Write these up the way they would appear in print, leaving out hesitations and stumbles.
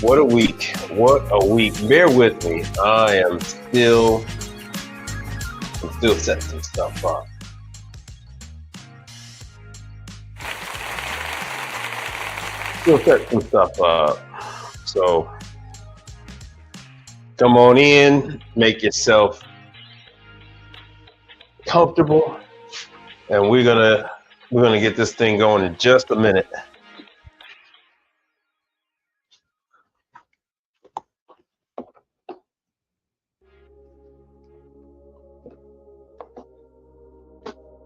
What a week. What a week. Bear with me. I'm still setting some stuff up. Still setting some stuff up. So come on in, make yourself comfortable, and we're gonna get this thing going in just a minute.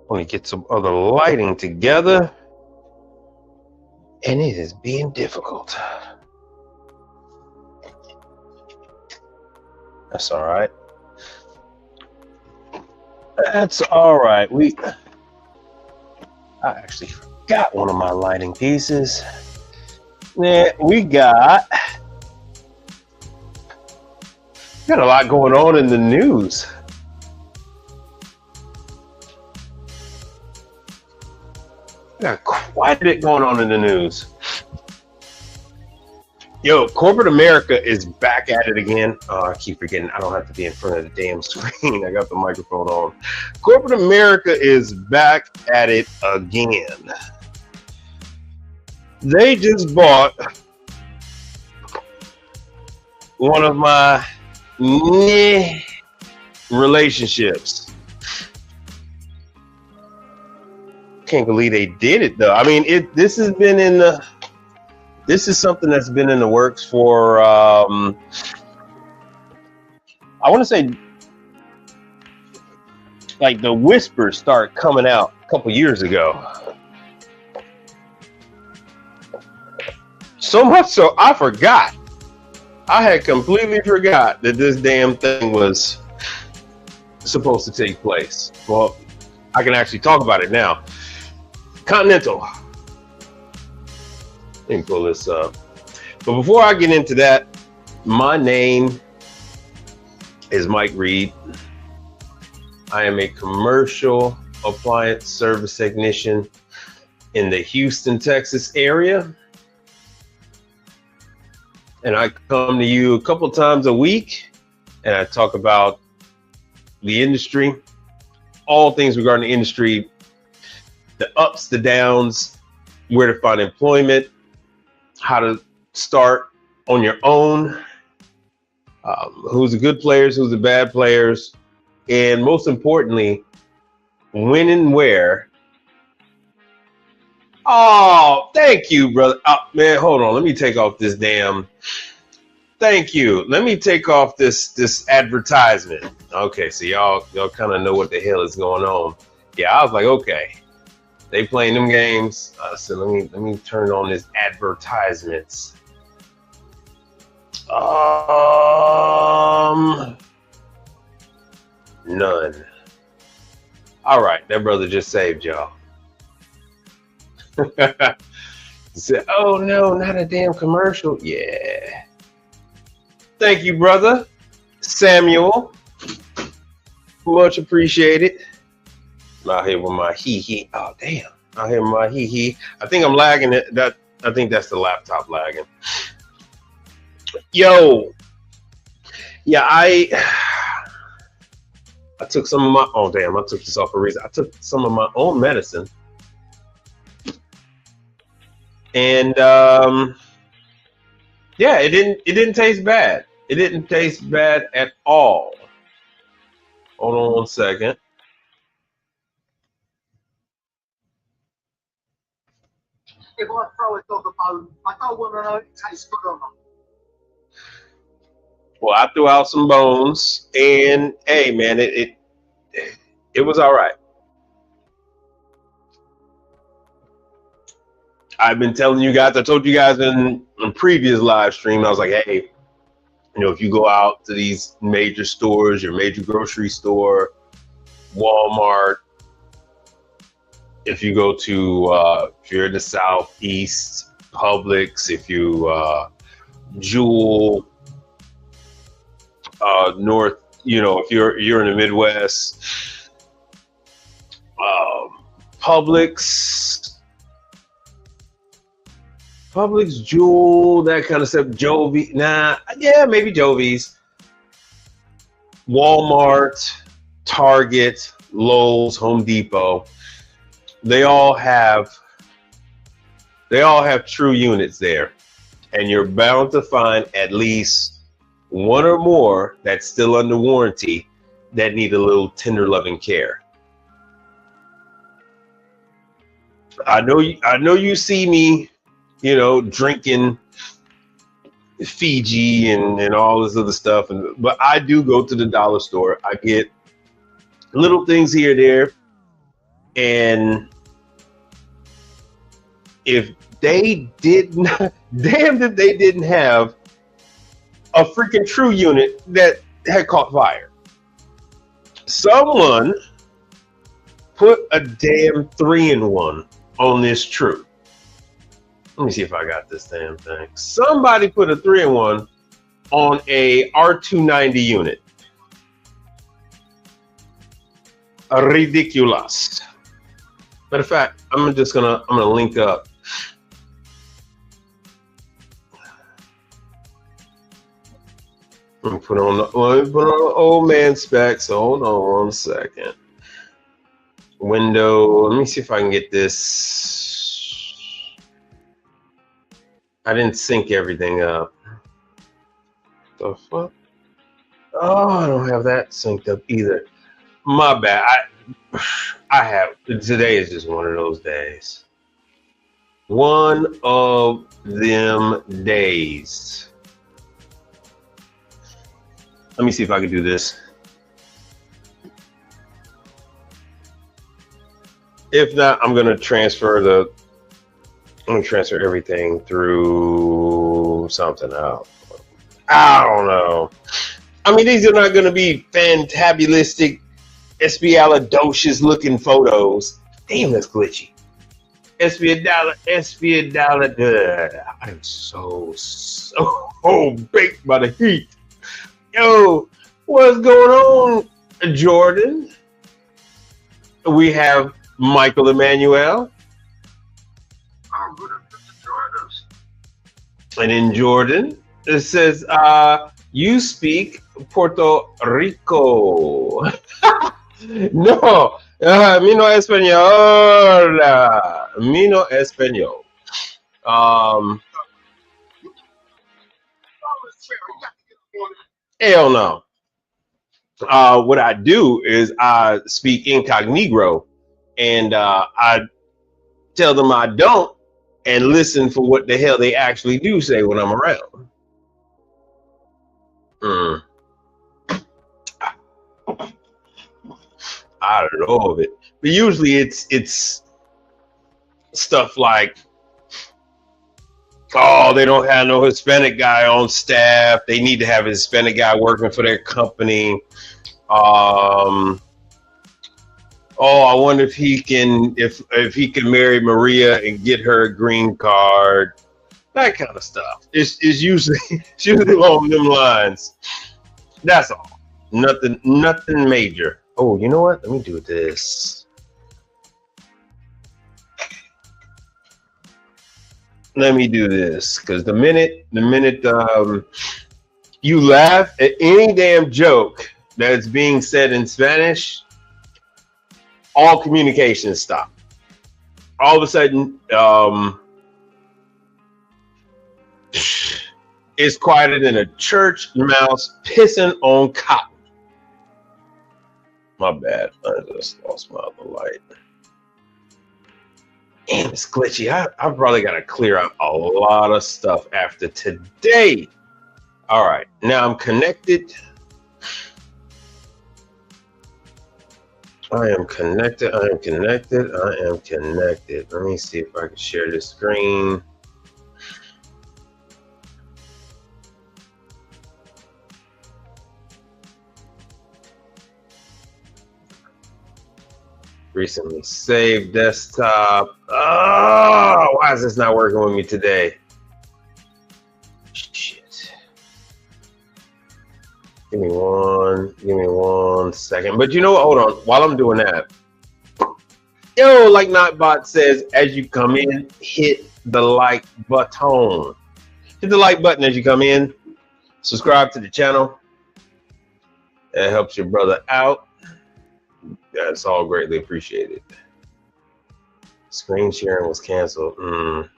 Let me get some other lighting together, and it is being difficult. That's all right. That's all right. I actually forgot one of my lighting pieces. Yeah, we got a lot going on in the news. We got quite a bit going on in the news. Yo, corporate America is back at it again. Oh, I keep forgetting I don't have to be in front of the damn screen. I got the microphone on. Corporate America is back at it again. They just bought one of my relationships. Can't believe they did it though. I mean, this is something that's been in the works for I want to say like the whispers start coming out a couple years ago. So much so I forgot. I had completely forgot that this damn thing was supposed to take place. Well, I can actually talk about it now. Continental. Let me pull this up. But before I get into that, my name is Mike Reed. I am a commercial appliance service technician in the Houston, Texas area. And I come to you a couple times a week and I talk about the industry, all things regarding the industry, the ups, the downs, where to find employment, how to start on your own, who's the good players, who's the bad players, and most importantly, when and where. Oh, thank you, brother. Oh, man, hold on. Let me take off this damn. Thank you. Let me take off this advertisement. Okay, so y'all kind of know what the hell is going on. Yeah, I was like, okay. They playing them games. So let me turn on this advertisements. None. All right, that brother just saved y'all. He said, "Oh no, not a damn commercial." Yeah. Thank you, brother Samuel. Much appreciated. I'm out here with my hee. Oh damn! Out here with my hee. I think I'm lagging it. I think that's the laptop lagging. Yo, yeah, I took some of my. Oh damn! I took this off for a reason. I took some of my own medicine, and yeah, it didn't taste bad. It didn't taste bad at all. Hold on one second. If I throw a dog a bone, I don't want to know if it tastes good or not. Well, I threw out some bones, and hey, man, it was all right. I've been telling you guys. I told you guys in previous live stream. I was like, hey, if you go out to these major stores, your major grocery store, Walmart. If you go to, if you're in the Southeast, Publix, if you Jewel, North, if you're in the Midwest, Publix, Publix, Jewel, that kind of stuff. Jovi, nah, yeah, maybe Jovi's. Walmart, Target, Lowe's, Home Depot. They all have true units there, and you're bound to find at least one or more that's still under warranty that need a little tender loving care. I know you see me, drinking Fiji and all this other stuff, but I do go to the dollar store. I get little things here and there, and if they did not, damned if they didn't have a freaking true unit that had caught fire. Someone put a damn 3-in-1 on this true. Let me see if I got this damn thing. Somebody put a 3-in-1 on a R290 unit. Ridiculous. Matter of fact, I'm gonna link up. Let me put on the old man specs. Hold on 1 second. Window. Let me see if I can get this. I didn't sync everything up. The fuck? Oh, I don't have that synced up either. My bad. I have. Today is just one of those days. One of them days. Let me see if I can do this. If not, I'm gonna transfer everything through something else. I don't know. I mean, these are not gonna be fantabulistic, espialidocious looking photos. Damn, that's glitchy. Espiadala. I'm so baked by the heat. Yo, what's going on, Jordan? We have Michael Emmanuel. Oh, good to join us. And in Jordan, it says, you speak Puerto Rico. No, mi no español. Mi no español. Hell no. What I do is I speak incognito, and I tell them I don't, and listen for what the hell they actually do say when I'm around. I don't know of it, but usually it's stuff like, oh, they don't have no Hispanic guy on staff. They need to have a Hispanic guy working for their company. Oh, I wonder if he can marry Maria and get her a green card. That kind of stuff. It's usually along them lines. That's all. Nothing major. Oh, you know what? Let me do this. Let me do this, because the minute you laugh at any damn joke that's being said in Spanish, all communication stop. All of a sudden, it's quieter than a church mouse pissing on cotton. My bad. I just lost my other light. Damn, it's glitchy. I probably got to clear out a lot of stuff after today. All right, now I'm connected. I am connected. Let me see if I can share this screen. Recently saved desktop. Oh, why is this not working with me today? Shit. Give me one second. But you know what? Hold on. While I'm doing that, yo, like Notbot says, as you come in, hit the like button. Hit the like button as you come in. Subscribe to the channel. That helps your brother out. That's all greatly appreciated. Screen sharing was canceled.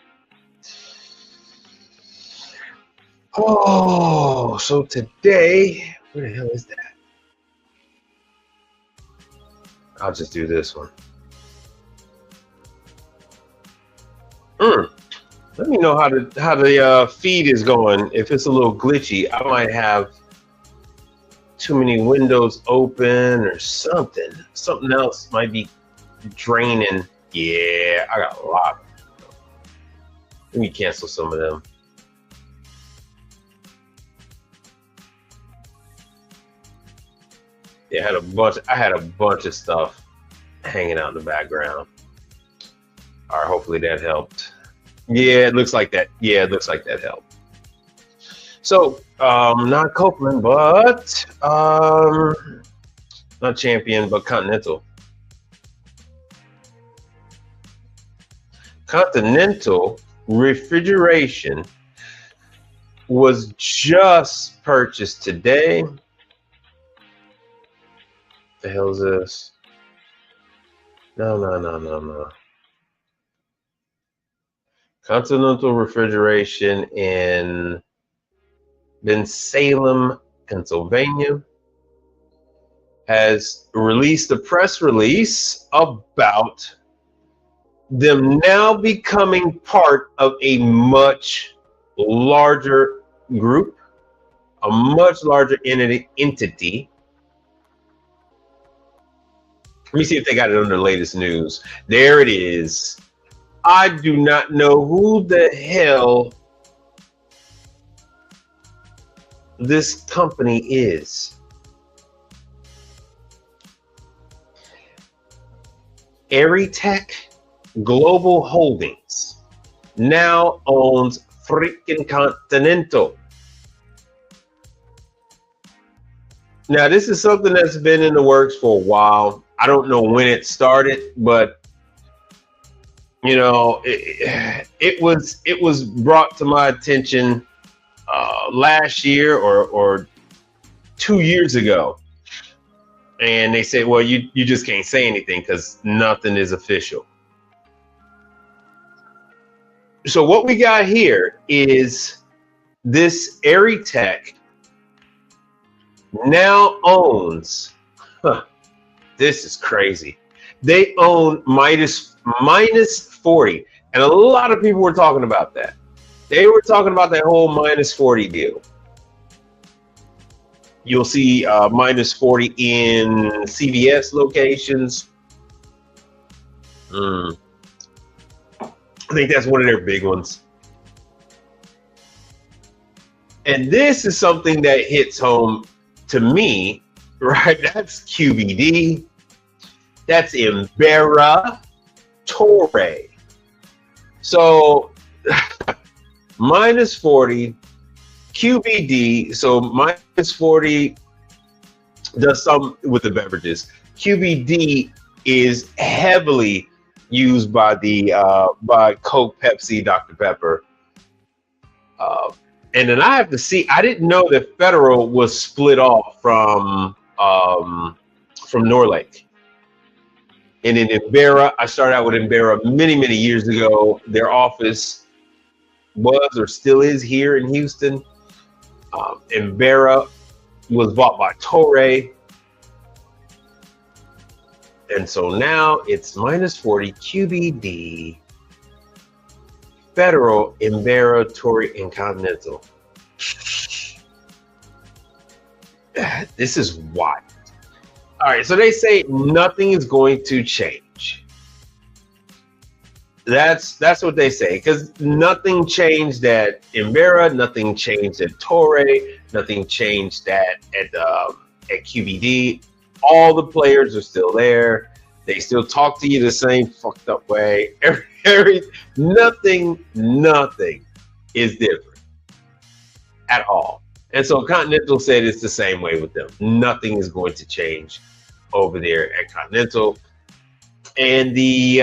Oh, so today, where the hell is that? I'll just do this one. Let me know how the feed is going. If it's a little glitchy, I might have too many windows open or something. Something else might be draining. Yeah, I got a lot. Let me cancel some of them. Yeah, I had a bunch of stuff hanging out in the background. All right, hopefully that helped. Yeah, it looks like that. Yeah, it looks like that helped. So, not Copeland, but not Champion, but Continental. Continental Refrigeration was just purchased today. The hell is this? No. Continental Refrigeration in Bensalem, Pennsylvania, has released a press release about them now becoming part of a much larger group, a much larger entity. Let me see if they got it on the latest news. There it is. I do not know who the hell this company is. Aeritech Global Holdings now owns freaking Continental. Now, this is something that's been in the works for a while. I don't know when it started, but you know, it was brought to my attention last year or 2 years ago, and they said, well, you just can't say anything because nothing is official. So what we got here is this Aeritech now owns, this is crazy. They own minus 40. And a lot of people were talking about that. They were talking about that whole minus 40 deal. You'll see minus 40 in CVS locations. I think that's one of their big ones. And this is something that hits home to me, right? That's QBD. That's Embera Torre. So minus 40 QBD. So minus 40 does some with the beverages. QBD is heavily used by the by Coke, Pepsi, Dr. Pepper. And then I have to see, I didn't know that Federal was split off from Norlake. And in Embera, I started out with Embera many years ago. Their office was or still is here in Houston. Embera was bought by Torre. And so now it's minus 40 QBD, Federal, Embera, Torre, and Continental. This is wild. All right, so they say nothing is going to change. That's what they say, because nothing changed at Embera, nothing changed at Torre, nothing changed at QBD. All the players are still there. They still talk to you the same fucked up way. Nothing is different at all. And so Continental said it's the same way with them. Nothing is going to change over there at Continental. And the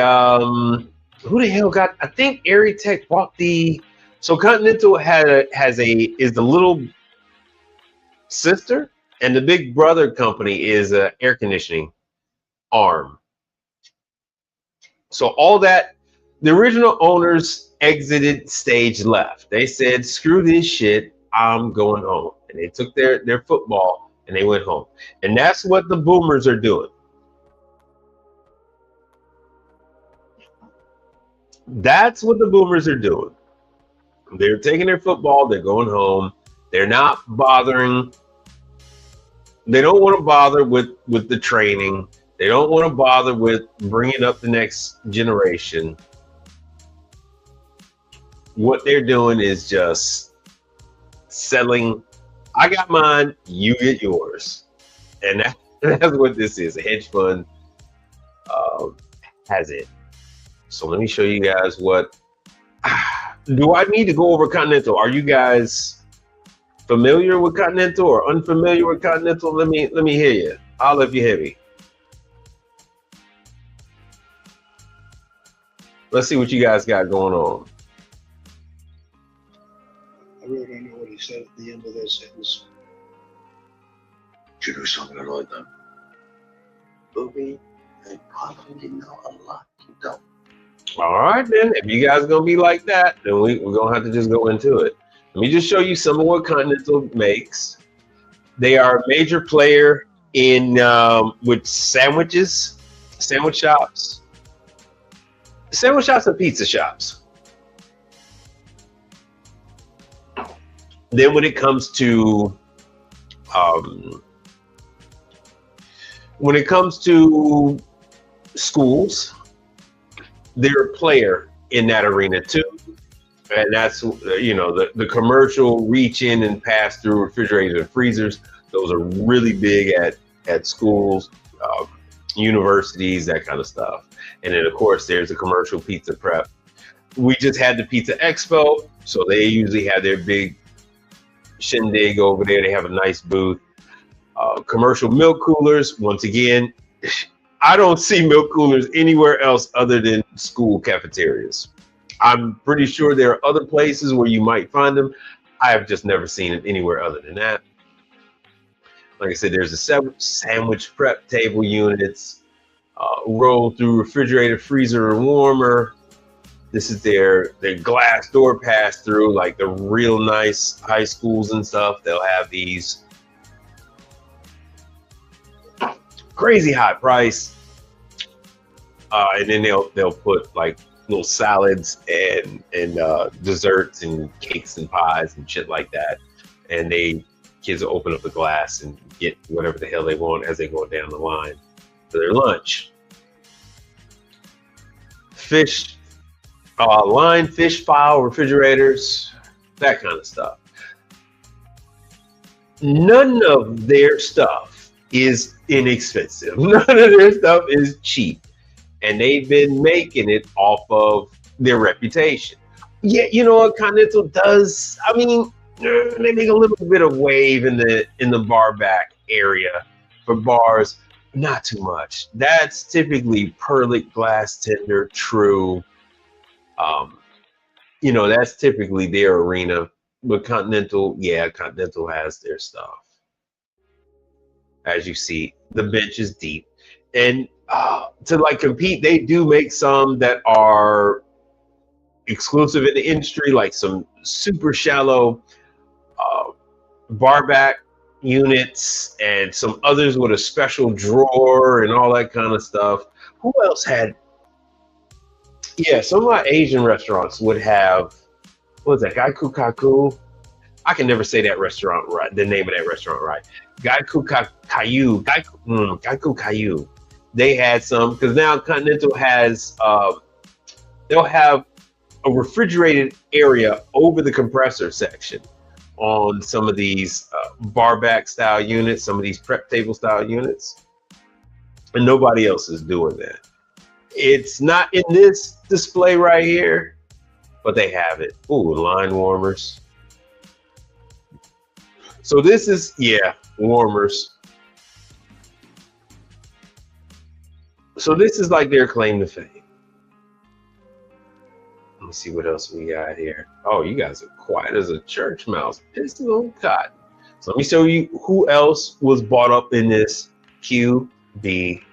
who the hell got? I think Air Tech bought the. So Continental is the little sister, and the big brother company is a air conditioning arm. So all that, the original owners exited stage left. They said, "Screw this shit, I'm going home," and they took their football and they went home. And that's what the boomers are doing. That's what the boomers are doing. They're taking their football, they're going home. They're not bothering. They don't want to bother with the training. They don't want to bother with bringing up the next generation. What they're doing is just selling. I got mine, you get yours. And that's what this is. A hedge fund has it. So let me show you guys what. Do I need to go over Continental? Are you guys familiar with Continental or unfamiliar with Continental? Let me hear you. I'll if you heavy. Let's see what you guys got going on. I really don't know what he said at the end of this. It was, you know something like that. Booby and probably know a lot you don't. All right, then. If you guys are going to be like that, then we're going to have to just go into it. Let me just show you some of what Continental makes. They are a major player in with sandwiches, sandwich shops, and pizza shops. Then when it comes to schools, they're a player in that arena too. And that's, the commercial reach in and pass through refrigerators and freezers. Those are really big at schools, universities, that kind of stuff. And then, of course, there's a commercial pizza prep. We just had the Pizza Expo, so they usually have their big shindig over there. They have a nice booth. Commercial milk coolers, once again, I don't see milk coolers anywhere else other than school cafeterias. I'm pretty sure there are other places where you might find them. I have just never seen it anywhere other than that. Like I said, there's a sandwich prep table units, roll through refrigerator, freezer, and warmer. This is their glass door pass through, like the real nice high schools and stuff. They'll have these crazy high price, and then they'll put like little salads and desserts and cakes and pies and shit like that. And kids will open up the glass and get whatever the hell they want as they go down the line for their lunch. Fish, line fish file refrigerators, that kind of stuff. None of their stuff is inexpensive. None of their stuff is cheap. And they've been making it off of their reputation. Yeah, you know what Continental does? I mean, they make a little bit of wave in the bar back area for bars, not too much. That's typically Perlick glass tender, True. That's typically their arena. But Continental has their stuff. As you see, the bench is deep. And to like compete, they do make some that are exclusive in the industry, like some super shallow bar back units and some others with a special drawer and all that kind of stuff. Who else had? Yeah, some of my Asian restaurants would have, what was that, Gaiku Kaku? I can never say that restaurant right, the name of that restaurant right. Gaiku Kayu. They had some, because now Continental has, they'll have a refrigerated area over the compressor section on some of these bar back style units, some of these prep table style units. And nobody else is doing that. It's not in this display right here, but they have it. Ooh, line warmers. So this is, warmers. So this is like their claim to fame. me see what else we got here. Oh, you guys are quiet as a church mouse. It's a little cotton. So let me show you who else was bought up in this QBD.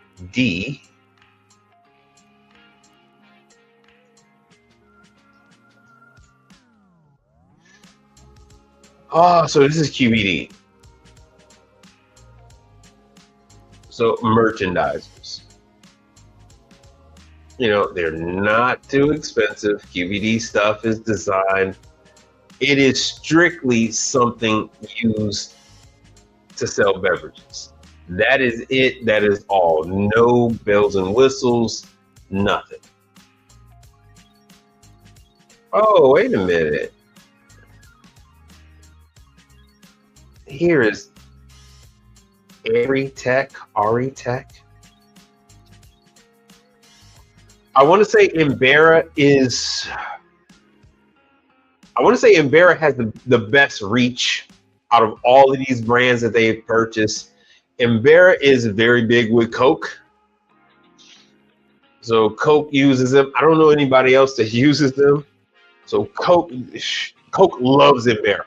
Oh, so this is QBD. So merchandisers. You know, they're not too expensive. QBD stuff is designed. It is strictly something used to sell beverages. That is it. That is all. No bells and whistles, nothing. Oh, wait a minute. Here is Aritech. I want to say Embera has the best reach out of all of these brands that they've purchased. Embera is very big with Coke. So Coke uses them. I don't know anybody else that uses them. So Coke loves Embera.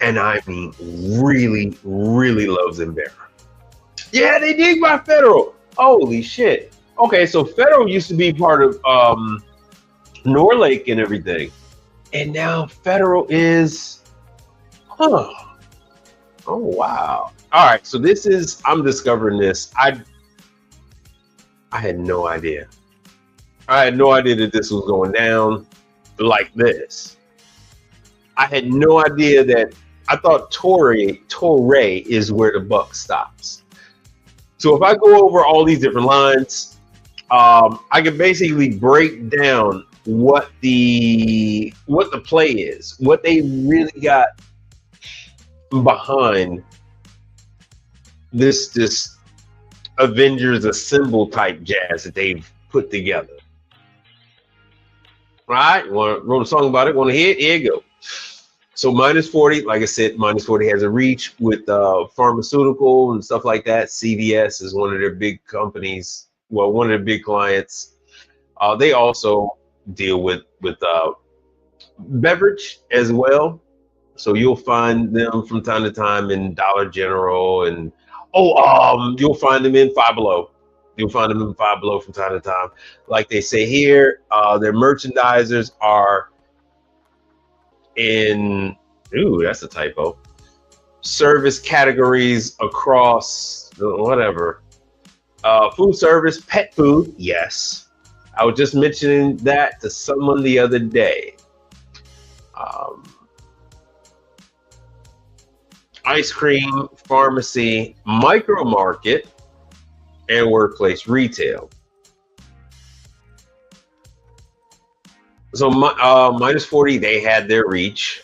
And I mean, really, really loves Embera. Yeah, they did buy Federal. Holy shit. Okay, so Federal used to be part of Norlake and everything. And now Federal is, oh wow. All right, so this is, I'm discovering this. I had no idea. I had no idea that this was going down like this. I had no idea that, I thought Toray is where the buck stops. So if I go over all these different lines, I can basically break down what the play is, what they really got behind this Avengers Assemble type jazz that they've put together. All right, wrote a song about it, want to hear it? Here you go. So -40, like I said, -40 has a reach with pharmaceutical and stuff like that. CVS is one of their big companies. Well, one of their big clients. They also deal with beverage as well. So you'll find them from time to time in Dollar General, and you'll find them in Five Below. You'll find them in Five Below from time to time. Like they say here, their merchandisers are in, ooh, that's a typo, service categories across whatever. Food service, pet food, yes. I was just mentioning that to someone the other day. Ice cream, pharmacy, micro market, and workplace retail. So -40, they had their reach.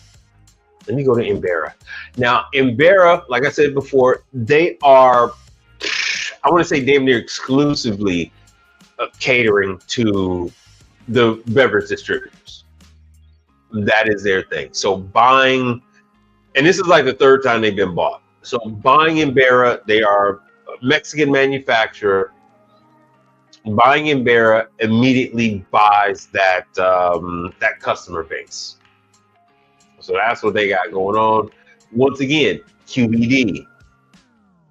Let me go to Embera. Now, Embera, like I said before, they are, I want to say damn near exclusively catering to the beverage distributors. That is their thing. So buying, and this is like the third time they've been bought. So buying Embera, they are a Mexican manufacturer. Buying Embera immediately buys that that customer base. So that's what they got going on. Once again, QBD,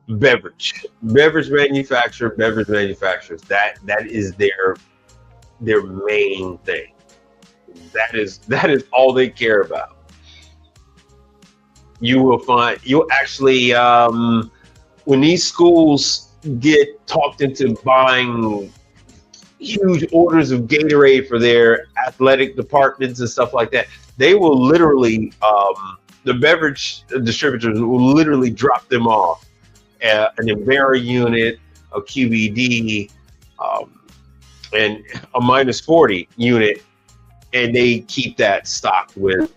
beverage manufacturers. That is their main thing. That is all they care about. You'll actually when these schools get talked into buying huge orders of Gatorade for their athletic departments and stuff like that, they will literally, the beverage distributors will literally drop them off an Embera unit, a QBD, and a -40 unit, and they keep that stocked with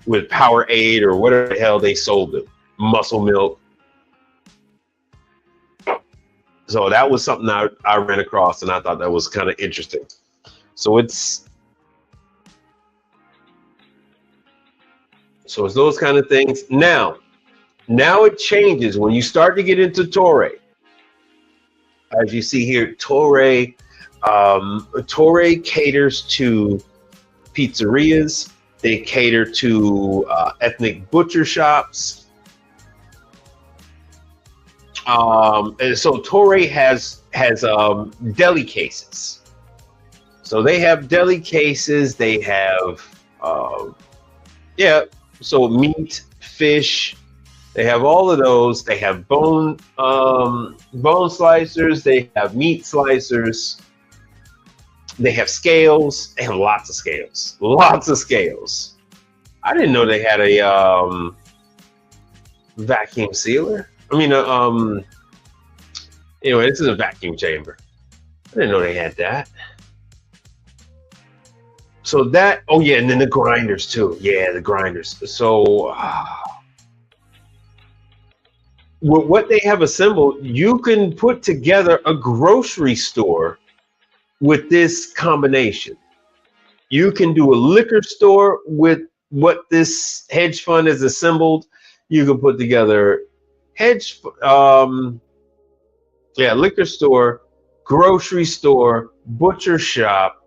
Powerade or whatever the hell they sold them, Muscle Milk. So that was something I ran across, and I thought that was kind of interesting. So it's those kind of things. Now it changes when you start to get into Toray. As you see here, Toray, Torre caters to pizzerias. They cater to ethnic butcher shops. And so Torre has deli cases. So they have deli cases. They have so meat, fish. They have all of those. They have bone slicers. They have meat slicers. They have scales. They have lots of scales. Lots of scales. I didn't know they had a vacuum sealer. I mean, anyway, this is a vacuum chamber. I didn't know they had that. So that, oh yeah, and then the grinders too. Yeah, the grinders. So what they have assembled, you can put together a grocery store with this combination. You can do a liquor store with what this hedge fund has assembled. You can put together liquor store, grocery store, butcher shop.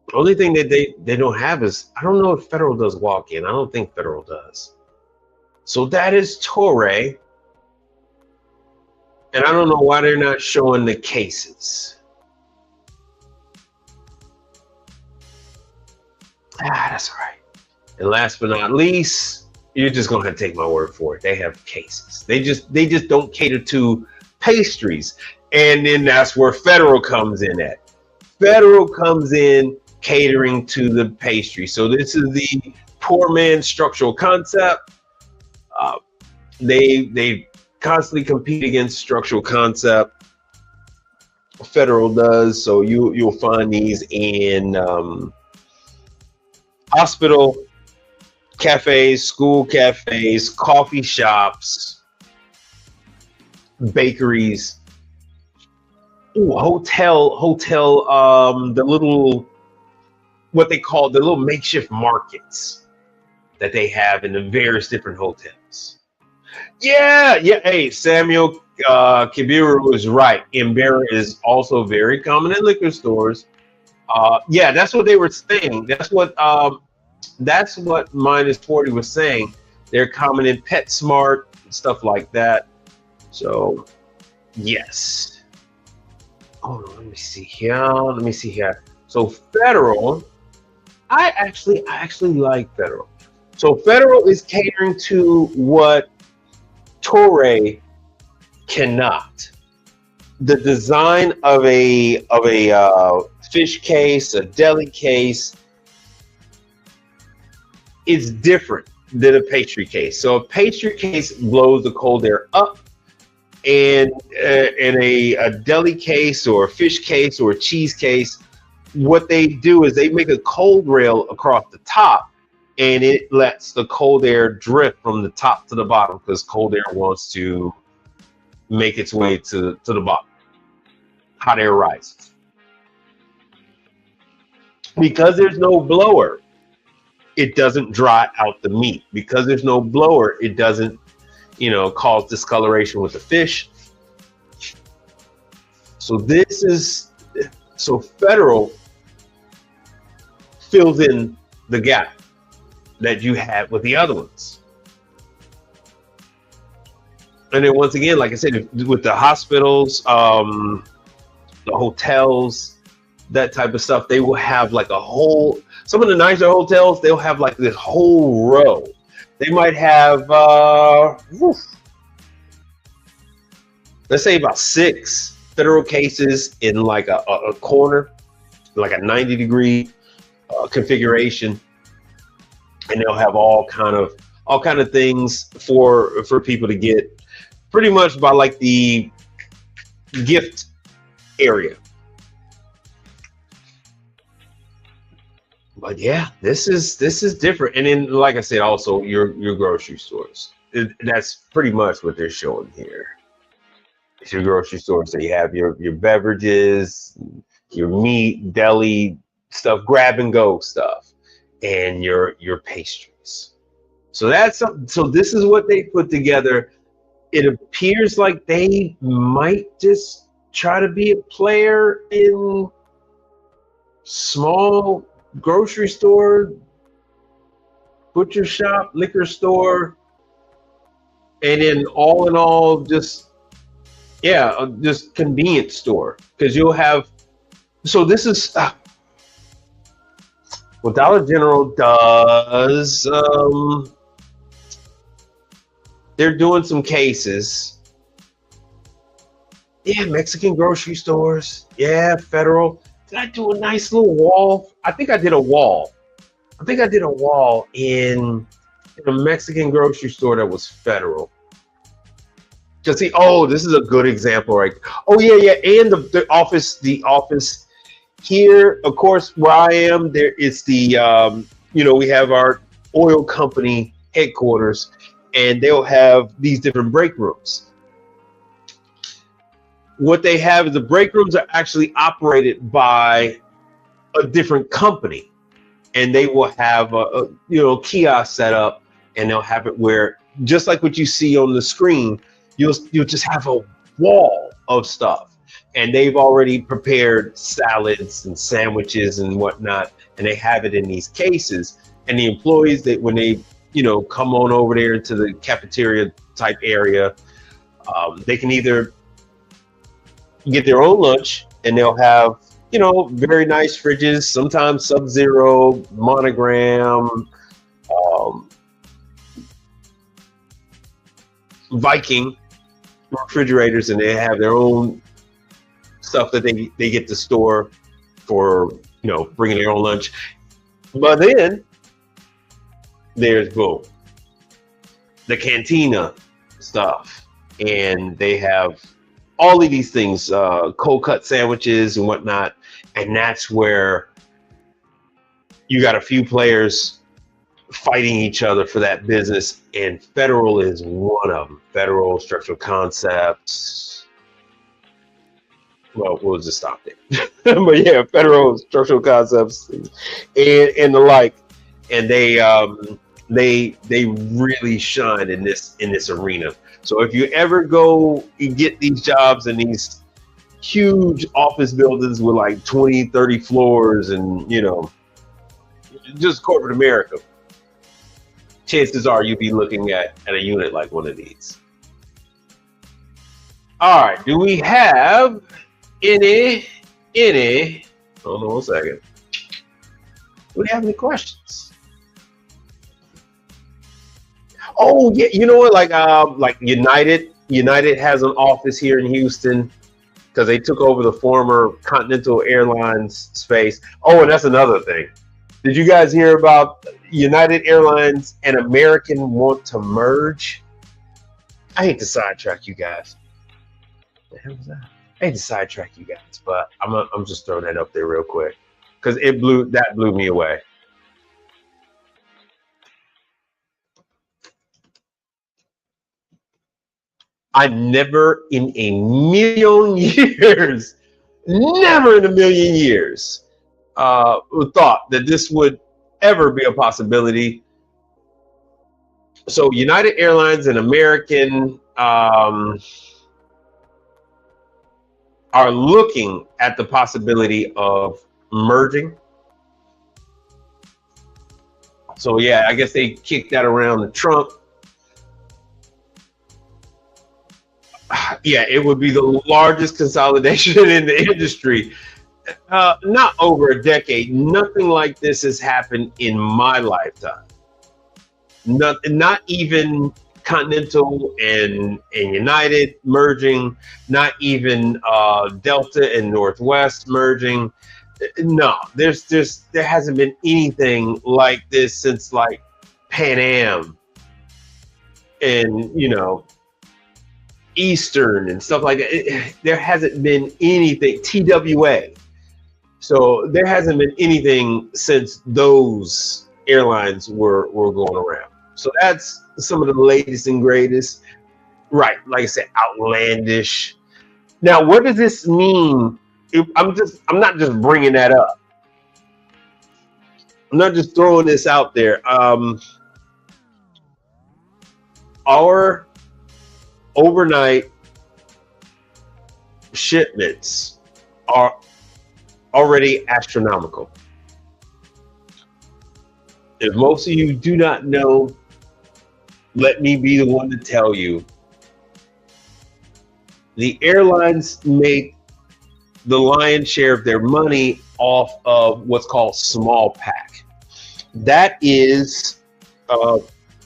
The only thing that they don't have is, I don't know if Federal does walk-in. I don't think Federal does. So that is Torre. And I don't know why they're not showing the cases. That's all right. And last but not least, you're just gonna have to take my word for it. They have cases. They just don't cater to pastries. And then that's where Federal comes in at. Federal comes in catering to the pastry. So this is the poor man structural concept. They constantly compete against structural concept. Federal does. So you'll find these in hospital cafes, school cafes, coffee shops, bakeries, hotel, the little, what they call the little makeshift markets that they have in the various different hotels. Yeah. Hey, Samuel Kibiru is right. Embera is also very common in liquor stores. Yeah, that's what they were saying. That's what Minus 40 was saying. They're common in PetSmart and stuff like that. So, yes. Oh, let me see here. So Federal, I actually like Federal. So Federal is catering to what Torre cannot. The design of a fish case, a deli case, is different than a pastry case. So a pastry case blows the cold air up, and in a deli case or a fish case or a cheese case, what they do is they make a cold rail across the top, and it lets the cold air drift from the top to the bottom because cold air wants to make its way to the bottom. Hot air rises. Because there's no blower, it doesn't dry out the meat. Because there's no blower, it doesn't, cause discoloration with the fish. So Federal fills in the gap that you had with the other ones. And then once again, like I said, with the hospitals, the hotels, that type of stuff, they will have like some of the nicer hotels, they'll have like this whole row. They might have, let's say about 6 Federal cases in like a corner, like a 90-degree configuration. And they'll have all kind of things for people to get, pretty much by like the gift area. But yeah, this is different. And then, like I said, also your grocery stores. That's pretty much what they're showing here. It's your grocery store. So you have your beverages, your meat, deli stuff, grab and go stuff, and your pastries. So this is what they put together. It appears like they might just try to be a player in small grocery store, butcher shop, liquor store, and then all in all, just just convenience store. Because you'll have, so this is what Dollar General does. They're doing some cases. Yeah, Mexican grocery stores. Yeah, Federal. Did I do a nice little wall? I think I did a wall. I think I did a wall in a Mexican grocery store that was Federal. Just see, oh, this is a good example, right? Oh yeah, and the office here, of course, where I am, there is the we have our oil company headquarters, and they'll have these different break rooms. What they have is the break rooms are actually operated by a different company, and they will have a kiosk set up, and they'll have it where, just like what you see on the screen, you'll just have a wall of stuff, and they've already prepared salads and sandwiches and whatnot, and they have it in these cases. And the employees, that when they come on over there into the cafeteria type area, they can either get their own lunch, and they'll have very nice fridges, sometimes Sub-Zero, Monogram, Viking refrigerators, and they have their own stuff that they get to store for bringing their own lunch. But then there's the cantina stuff, and they have all of these things, cold cut sandwiches and whatnot, and that's where you got a few players fighting each other for that business, and Federal is one of them. Federal, Structural Concepts. Well, we'll just stop there. But yeah, Federal, Structural Concepts, and the like, and they really shine in this arena. So if you ever go and get these jobs in these huge office buildings with like 20, 30 floors, and just corporate America, chances are you'll be looking at a unit like one of these. All right, do we have any hold on 1 second. Do we have any questions? Oh yeah, you know what? Like United has an office here in Houston because they took over the former Continental Airlines space. Oh, and that's another thing. Did you guys hear about United Airlines and American want to merge? I hate to sidetrack you guys. What the hell was that? I hate to sidetrack you guys, but I'm just throwing that up there real quick because it blew me away. I never in a million years thought that this would ever be a possibility. So United Airlines and American are looking at the possibility of merging. So yeah, I guess they kicked that around to Trump. Yeah, it would be the largest consolidation in the industry. Not over a decade. Nothing like this has happened in my lifetime. Not even Continental and United merging. Not even Delta and Northwest merging. No, there hasn't been anything like this since like Pan Am and Eastern and stuff like that. There hasn't been anything. TWA. So there hasn't been anything since those airlines were going around. So that's some of the latest and greatest. Right, like I said, outlandish. Now, what does this mean? I'm not just bringing that up. I'm not just throwing this out there. Our overnight shipments are already astronomical. If most of you do not know, let me be the one to tell you. The airlines make the lion's share of their money off of what's called small pack. That is the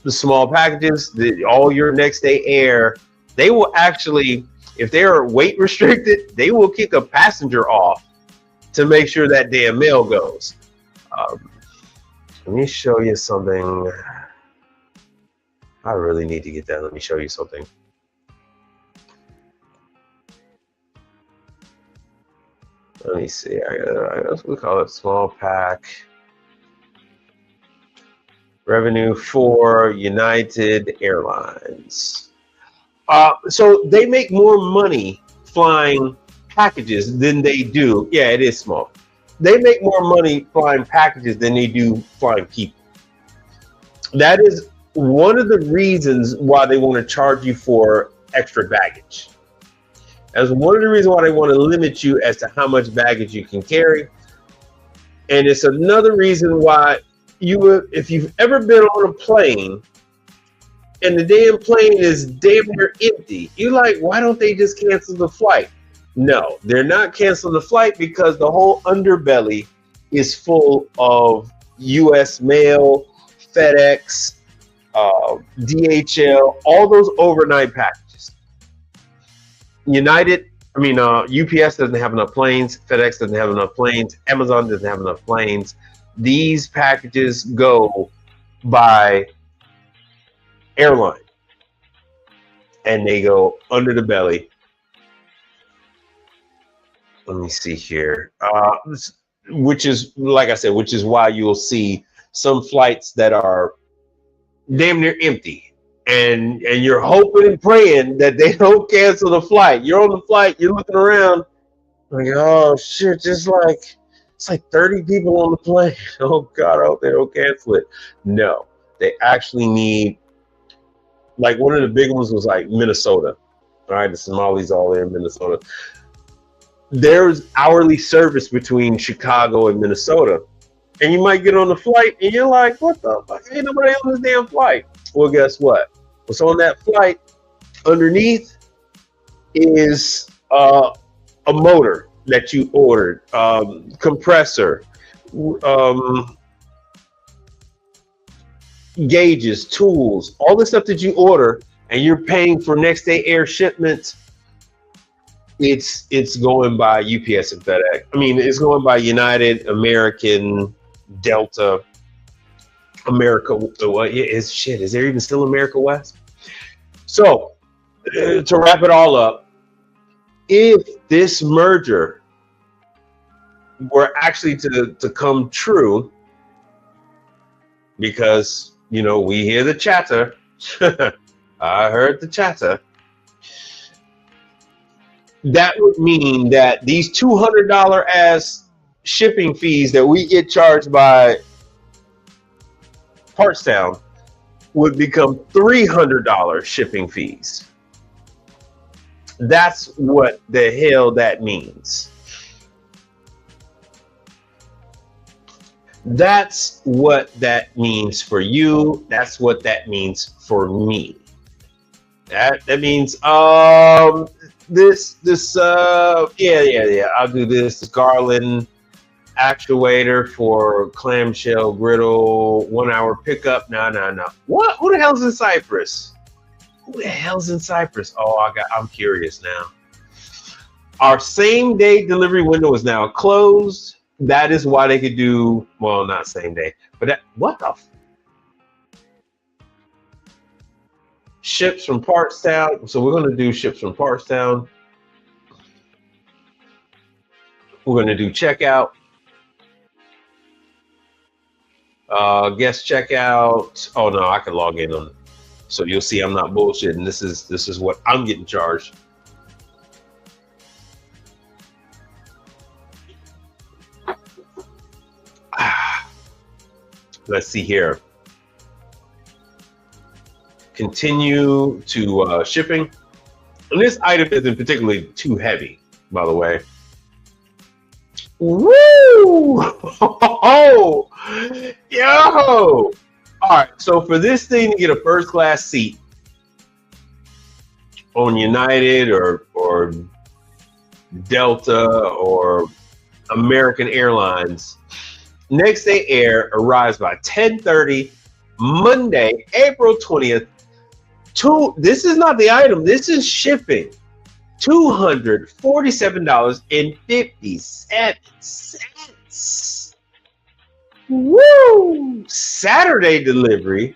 small packages, all your next day air. They will actually, if they are weight restricted, they will kick a passenger off to make sure that damn mail goes. Let me show you something. I really need to get that. Let me show you something. Let me see. I guess we call it small pack. Revenue for United Airlines. So they make more money flying packages than they do. Yeah, it is small. They make more money flying packages than they do flying people. That is one of the reasons why they want to charge you for extra baggage. That's one of the reasons why they want to limit you as to how much baggage you can carry. And it's another reason why you would, if you've ever been on a plane and the damn plane is damn near empty, you're like, why don't they just cancel the flight? No, they're not canceling the flight because the whole underbelly is full of U.S. Mail, FedEx, DHL, all those overnight packages. UPS doesn't have enough planes. FedEx doesn't have enough planes. Amazon doesn't have enough planes. These packages go by airline, and they go under the belly. Let me see here. Which is, like I said, which is why you'll see some flights that are damn near empty, and you're hoping and praying that they don't cancel the flight. You're on the flight, you're looking around, like, oh shit, it's like 30 people on the plane. Oh God, I hope they don't cancel it. No, they actually need, like one of the big ones was like Minnesota. All right, the Somalis all there in Minnesota. There's hourly service between Chicago and Minnesota. And you might get on the flight and you're like, what the fuck? Ain't nobody on this damn flight. Well, guess what? What's on that flight underneath is a motor that you ordered, compressor, gauges, tools, all the stuff that you order, and you're paying for next day air shipments. It's going by UPS and FedEx. I mean, it's going by United, American, Delta, America. What is shit? Is there even still America West? So, to wrap it all up, if this merger were actually to come true, because we hear the chatter, I heard the chatter. That would mean that these $200 ass shipping fees that we get charged by Partstown would become $300 shipping fees. That's what the hell that means. That's what that means for you. That's what that means for me. That means I'll do this Garland actuator for clamshell griddle 1 hour pickup. No. What? Who the hell's in Cyprus? Oh, I'm curious now. Our same day delivery window is now closed. That is why they could do, well, not same day, but what the ships from Partstown. So we're going to do ships from Partstown. We're going to do checkout. Guest checkout. Oh no, I can log in on. So you'll see I'm not bullshitting. This is what I'm getting charged. Let's see here. Continue to shipping. And this item isn't particularly too heavy. by the way. Woo! Oh, yo! All right, so for this thing to get a first class seat on United or Delta or American Airlines, next day air arrives by 10:30 Monday, April 20th. This is not the item, this is shipping. $247.57. Woo! Saturday delivery.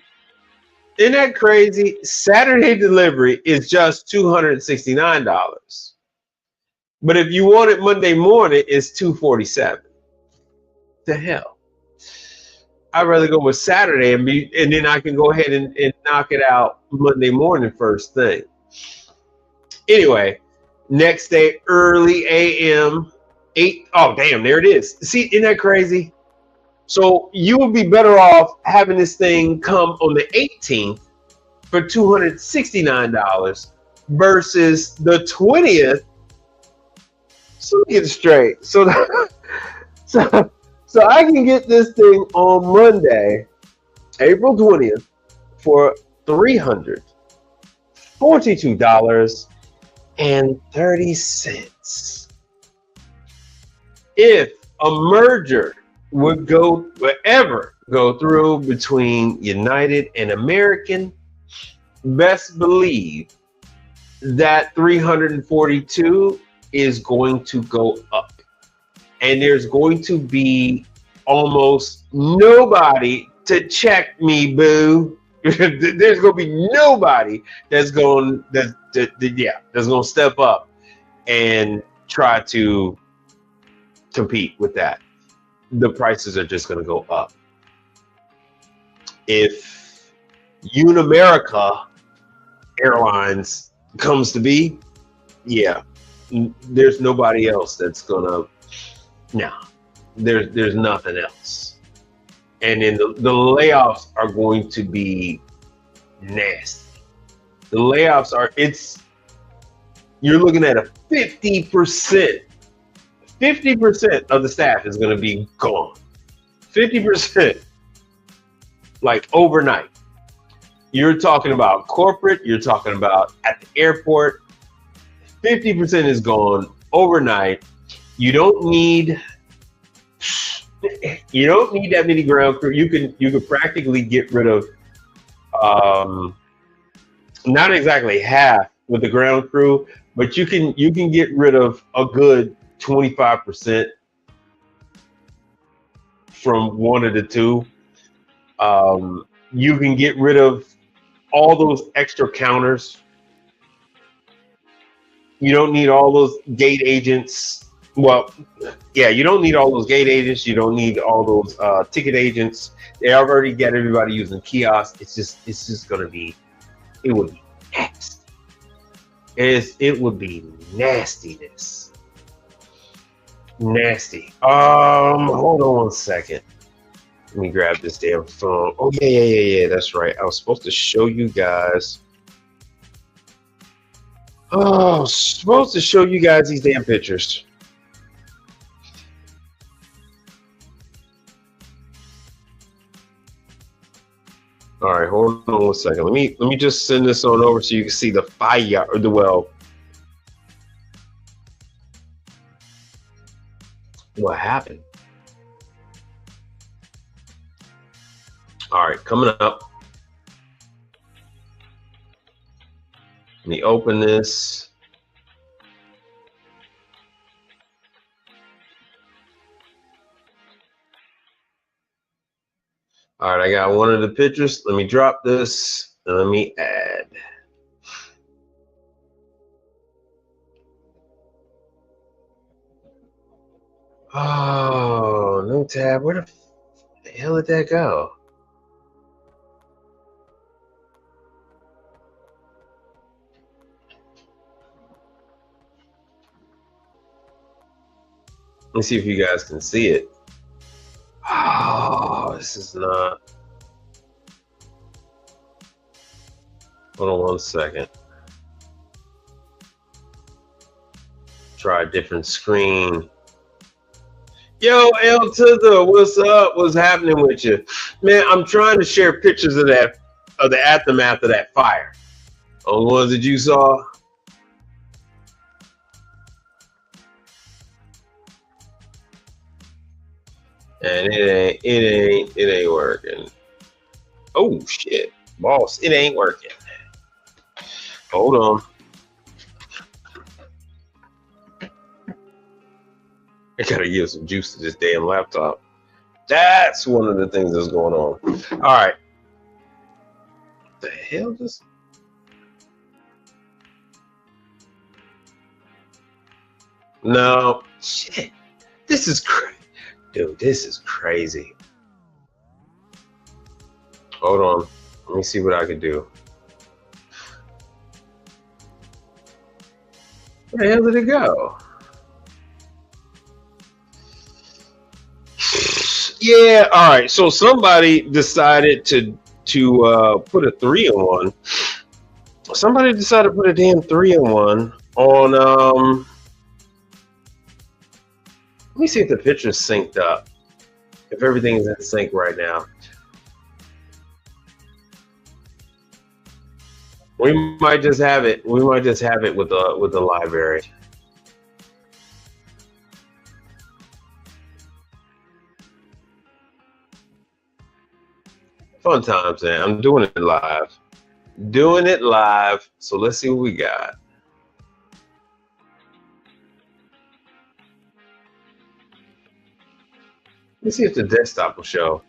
Isn't that crazy? Saturday delivery is just $269. But if you want it Monday morning, it's $247. The hell. I'd rather go with Saturday and then I can go ahead and knock it out Monday morning first thing. Anyway, next day, early AM, 8. Oh, damn, there it is. See, isn't that crazy? So you would be better off having this thing come on the 18th for $269 versus the 20th. So let me get it straight. So I can get this thing on Monday, April 20th for $342.30. If a merger would go through between United and American, best believe that 342 is going to go up. And there's going to be almost nobody to check me, boo. There's going to be nobody that's going to step up and try to compete with that. The prices are just going to go up. If Unamerica Airlines comes to be, yeah, there's nobody else that's going to. No, there's nothing else. And then the layoffs are going to be nasty. The layoffs you're looking at a 50% of the staff is going to be gone. 50%, like overnight. You're talking about corporate, you're talking about at the airport. 50% is gone overnight. You don't need that many ground crew. You could practically get rid of not exactly half with the ground crew, but you can get rid of a good 25% from one of the two. You can get rid of all those extra counters. You don't need all those gate agents. Well, yeah, you don't need all those gate agents. You don't need all those ticket agents. They already got everybody using kiosks. It's just gonna be. It would be nasty. It would be nastiness. Nasty. Hold on one second. Let me grab this damn phone. Oh yeah. That's right. I was supposed to show you guys. Oh, I was supposed to show you guys these damn pictures. All right, hold on one second. Let me just send this on over so you can see the fire or the well. What happened? All right, coming up. Let me open this. All right, I got one of the pictures. Let me drop this and let me add. Oh, no tab. Where the hell did that go? Let me see if you guys can see it. Oh, this is not. Hold on one second. Try a different screen. Yo, L to the, what's up? What's happening with you? Man, I'm trying to share pictures of that, of the aftermath of that fire. On the ones that you saw. And it ain't working. Oh shit, boss, it ain't working. Hold on. I gotta give some juice to this damn laptop. That's one of the things that's going on. All right. What the hell just? No, shit. This is crazy. Dude, this is crazy. Hold on. Let me see what I can do. Where the hell did it go? Yeah, all right. So somebody decided to put a 3-in-1. Somebody decided to put a damn 3-in-1 on let me see if the picture's synced up. If everything is in sync right now. We might just have it. We might just have it with the library. Fun times, man. I'm doing it live. Doing it live. So let's see what we got. Let's see if the desktop will show.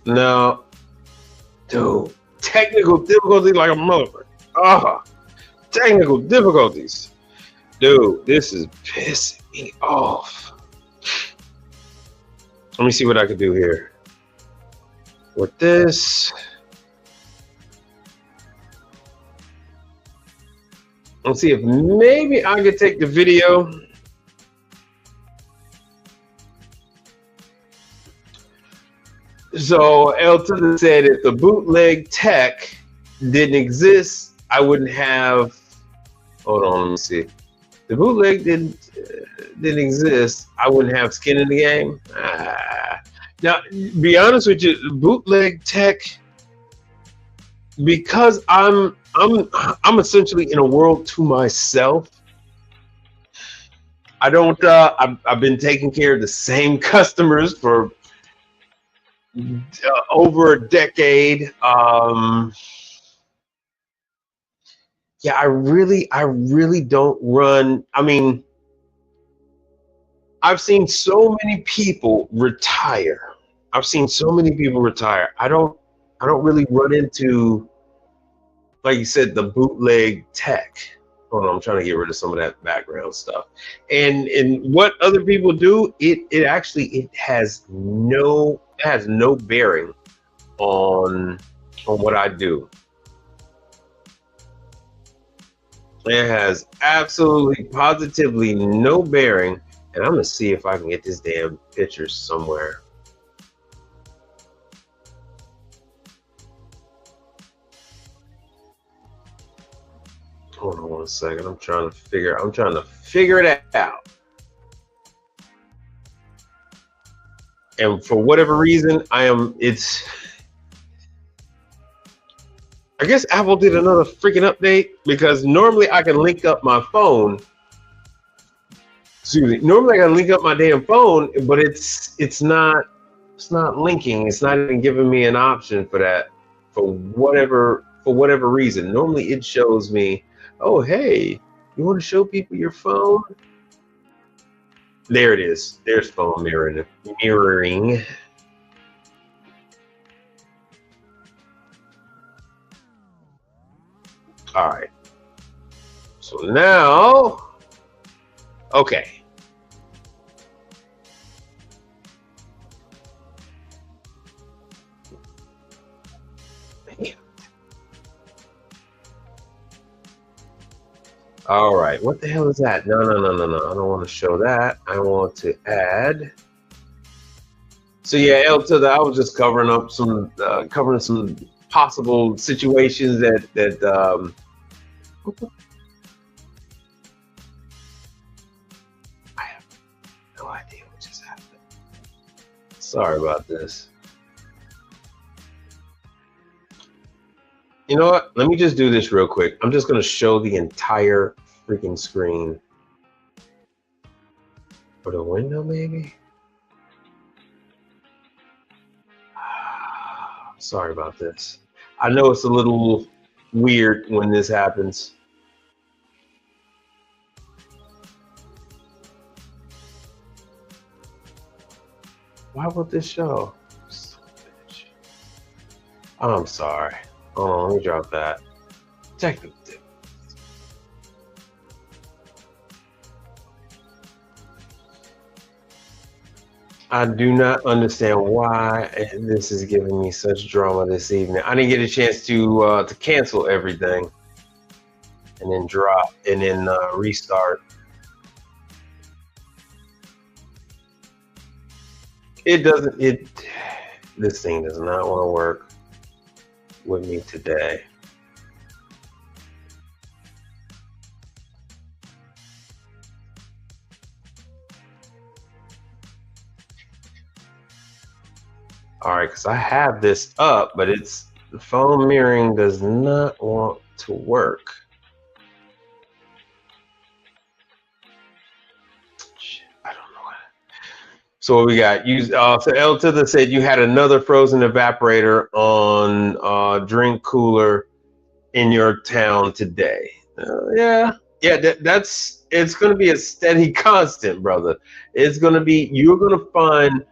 No. Dude. Technical difficulty like a motherfucker. Ah. Technical difficulties. Dude, this is pissing me off. Let me see what I can do here. With this. Let's see if maybe I could take the video. So Elton said if the bootleg tech didn't exist, I wouldn't have. Hold on, let me see. The bootleg didn't exist, I wouldn't have skin in the game. Now, be honest with you, bootleg tech, because I'm essentially in a world to myself. I don't. I've been taking care of the same customers for over a decade. Yeah, I really don't run. I mean, I've seen so many people retire. I've seen so many people retire. I don't really run into, like you said, the bootleg tech. Hold on, I'm trying to get rid of some of that background stuff. And what other people do, it actually has no bearing on what I do. It has absolutely positively no bearing. And I'm gonna see if I can get this damn picture somewhere. Hold on 1 second. I'm trying to figure it out. And for whatever reason, I guess Apple did another freaking update, because normally I can link up my phone. Excuse me. Normally I can link up my damn phone, but it's not linking. It's not even giving me an option for that for whatever reason. Normally it shows me, oh hey, you want to show people your phone? There it is. There's phone mirroring. All right. So now, okay. All right. What the hell is that? No. I don't want to show that. I want to add. So yeah, I was just covering some possible situations that I have no idea what just happened. Sorry about this. You know what? Let me just do this real quick. I'm just going to show the entire freaking screen. For the window, maybe? Sorry about this. I know it's a little weird when this happens. Why would this show? I'm sorry. Hold on, let me drop that. Technical tip. I do not understand why this is giving me such drama this evening. I didn't get a chance to cancel everything and then drop and then restart. This thing does not want to work with me today. All right, because I have this up, but the phone mirroring does not want to work. Shit, I don't know what. So what we got? So El Titha said you had another frozen evaporator on drink cooler in your town today. Yeah, it's going to be a steady constant, brother. It's going to be. You're going to find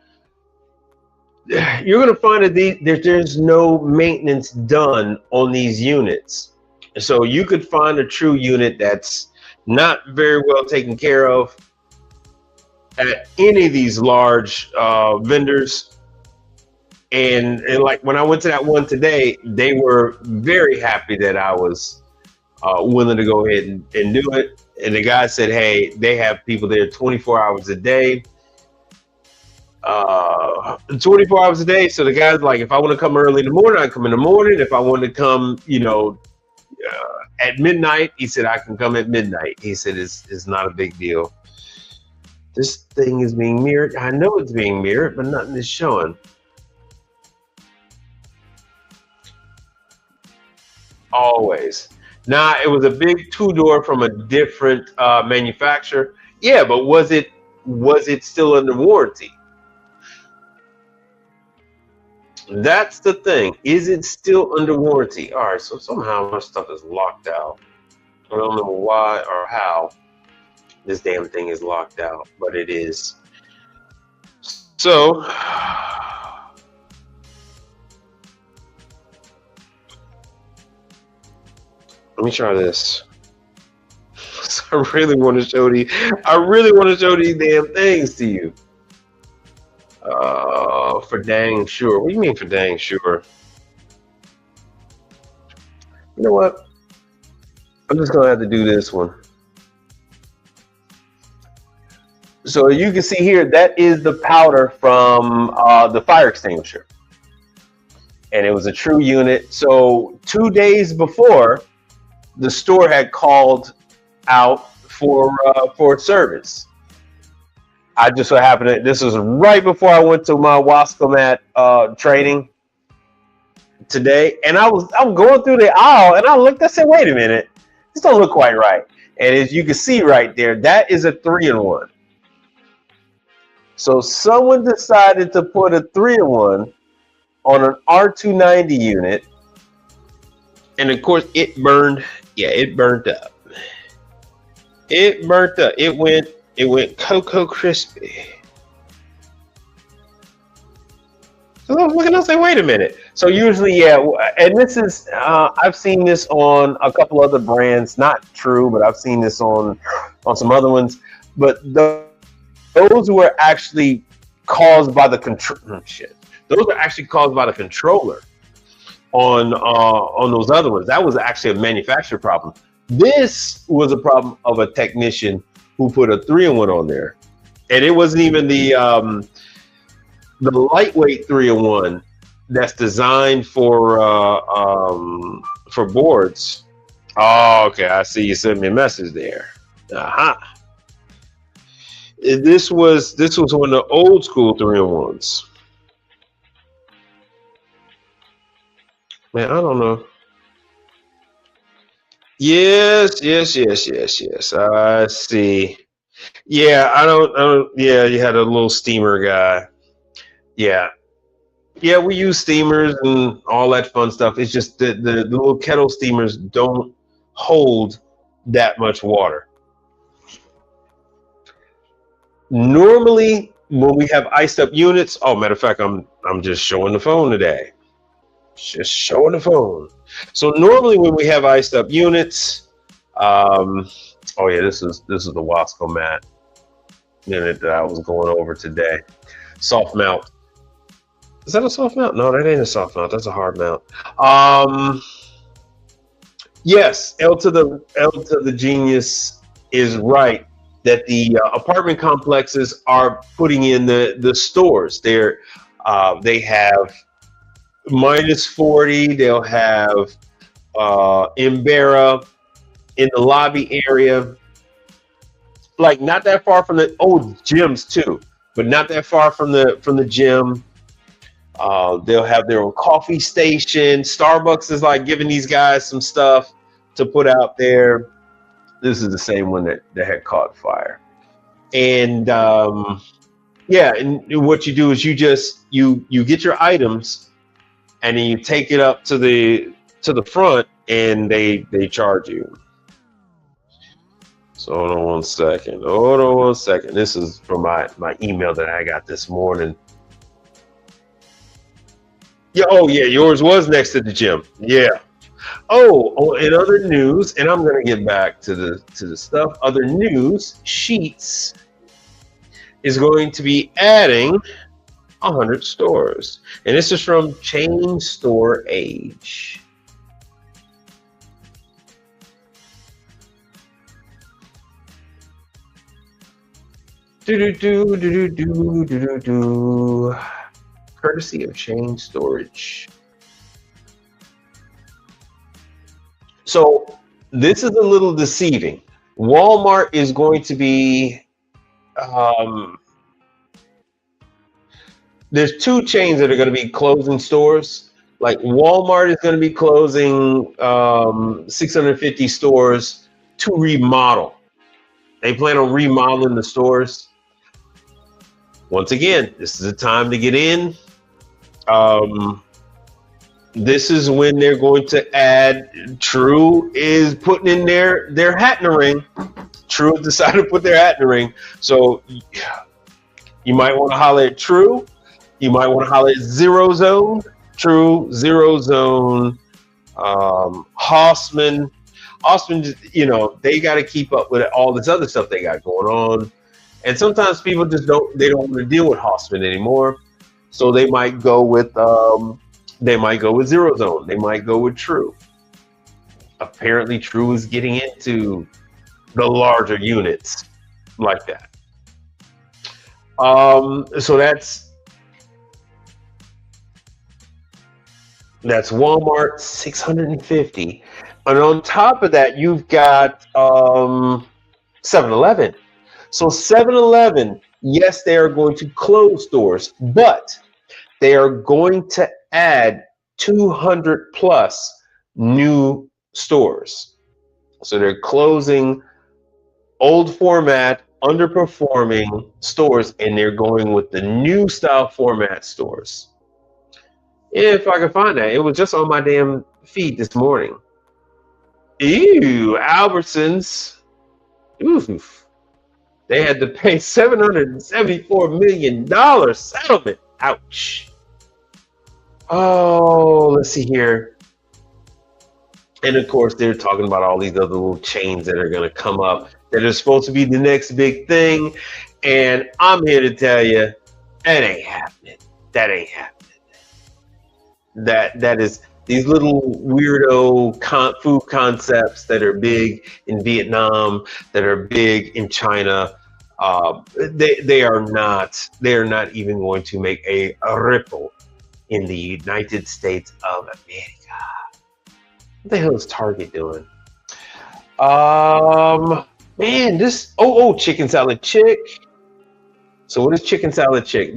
that there's no maintenance done on these units. So you could find a true unit that's not very well taken care of at any of these large vendors. And like when I went to that one today, they were very happy that I was willing to go ahead and do it. And the guy said, hey, they have people there 24 hours a day. 24 hours a day. So the guy's like, if I want to come early in the morning, I come in the morning. If I want to come, at midnight, he said I can come at midnight. He said it's not a big deal. This thing is being mirrored. I know it's being mirrored, but nothing is showing. Always. Nah, it was a big two-door from a different manufacturer. Yeah, but was it still under warranty? That's the thing. Is it still under warranty? All right, so somehow my stuff is locked out. I don't know why or how this damn thing is locked out, but it is. So let me try this. I really want to show these damn things to you. For dang sure. What do you mean for dang sure? You know what? I'm just gonna have to do this one. So you can see here, that is the powder from the fire extinguisher. And it was a true unit. So 2 days before, the store had called out for service. I just so happened to, this was right before I went to my Wascomat training today, and I'm going through the aisle, and I looked. I said, "Wait a minute, this don't look quite right." And as you can see right there, that is a 3-in-1. So someone decided to put a 3-in-1 on an R290 unit, and of course, it burned. Yeah, it burnt up. It burnt up. It went Cocoa Crispy. So I'm looking and say, wait a minute. So usually, yeah, and this is, I've seen this on a couple other brands, not true, but I've seen this on some other ones. But those were actually caused by the Those are actually caused by the controller on those other ones. That was actually a manufacturer problem. This was a problem of a technician who put a 3-in-1 on there, and it wasn't even the lightweight 3-in-1 that's designed for boards. Oh, okay. I see you sent me a message there. Uh-huh. This was one of the old school 3-in-1s. Man, I don't know. Yes. I see. Yeah, I don't. Yeah, you had a little steamer guy. Yeah, yeah. We use steamers and all that fun stuff. It's just the little kettle steamers don't hold that much water. Normally, when we have iced up units, oh, matter of fact, I'm just showing the phone today. Just showing the phone. So normally when we have iced up units, um, oh yeah, this is the Wasco mat unit that I was going over today. Soft mount. Is that a soft mount? No, that ain't a soft mount. That's a hard mount. Um, yes, L to the genius is right that the apartment complexes are putting in the stores. They have -40. They'll have Embera in the lobby area, like not that far from the old gyms too, but not that far from the gym. They'll have their own coffee station. Starbucks is like giving these guys some stuff to put out there. This is the same one that had caught fire. And yeah, and what you do is you get your items and then you take it up to the front and they charge you. So hold on one second. Hold on one second. This is from my email that I got this morning. Yeah, oh yeah, yours was next to the gym. Yeah. Oh, in other news, and I'm gonna get back to the stuff. Other news, Sheets is going to be adding 100 stores, and this is from Chain Store Age. Do do do do do do do do. Courtesy of Chain Storage. So this is a little deceiving. Walmart is going to be um, there's two chains that are going to be closing stores. Like Walmart is going to be closing 650 stores to remodel. They plan on remodeling the stores. Once again, this is a time to get in. Um, this is when they're going to add. True is putting in their hat in the ring. True has decided to put their hat in the ring. So you might want to holler at True. You might want to holler at Zero Zone. True, Zero Zone, Hossman. Hossman, they got to keep up with all this other stuff they got going on. And sometimes people just don't want to deal with Hossman anymore. So they might go with Zero Zone. They might go with True. Apparently True is getting into the larger units like that. So that's Walmart 650. And on top of that, you've got 7-Eleven. So 7-Eleven, yes, they are going to close stores, but they are going to add 200 plus new stores. So they're closing old format, underperforming stores, and they're going with the new style format stores. If I can find that. It was just on my damn feed this morning. Ew, Albertsons. Oof. They had to pay $774 million settlement. Ouch. Oh, let's see here. And of course, they're talking about all these other little chains that are going to come up that are supposed to be the next big thing. And I'm here to tell you, that ain't happening. That ain't happening. That is these little weirdo food concepts that are big in Vietnam, that are big in China. They are not even going to make a ripple in the United States of America. What the hell is Target doing? Man, this chicken salad chick. So what is chicken salad chick?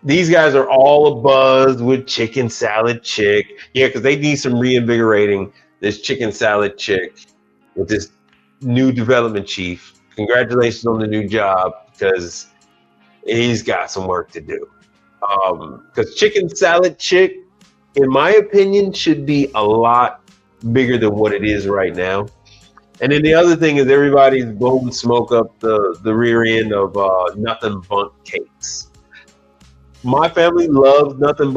These guys are all abuzz with chicken salad chick. Yeah, because they need some reinvigorating. This chicken salad chick with this new development chief. Congratulations on the new job, because he's got some work to do. Because chicken salad chick, in my opinion, should be a lot bigger than what it is right now. And then the other thing is everybody's blowing smoke up the rear end of Nothing Bundt Cakes. My family loves Nothing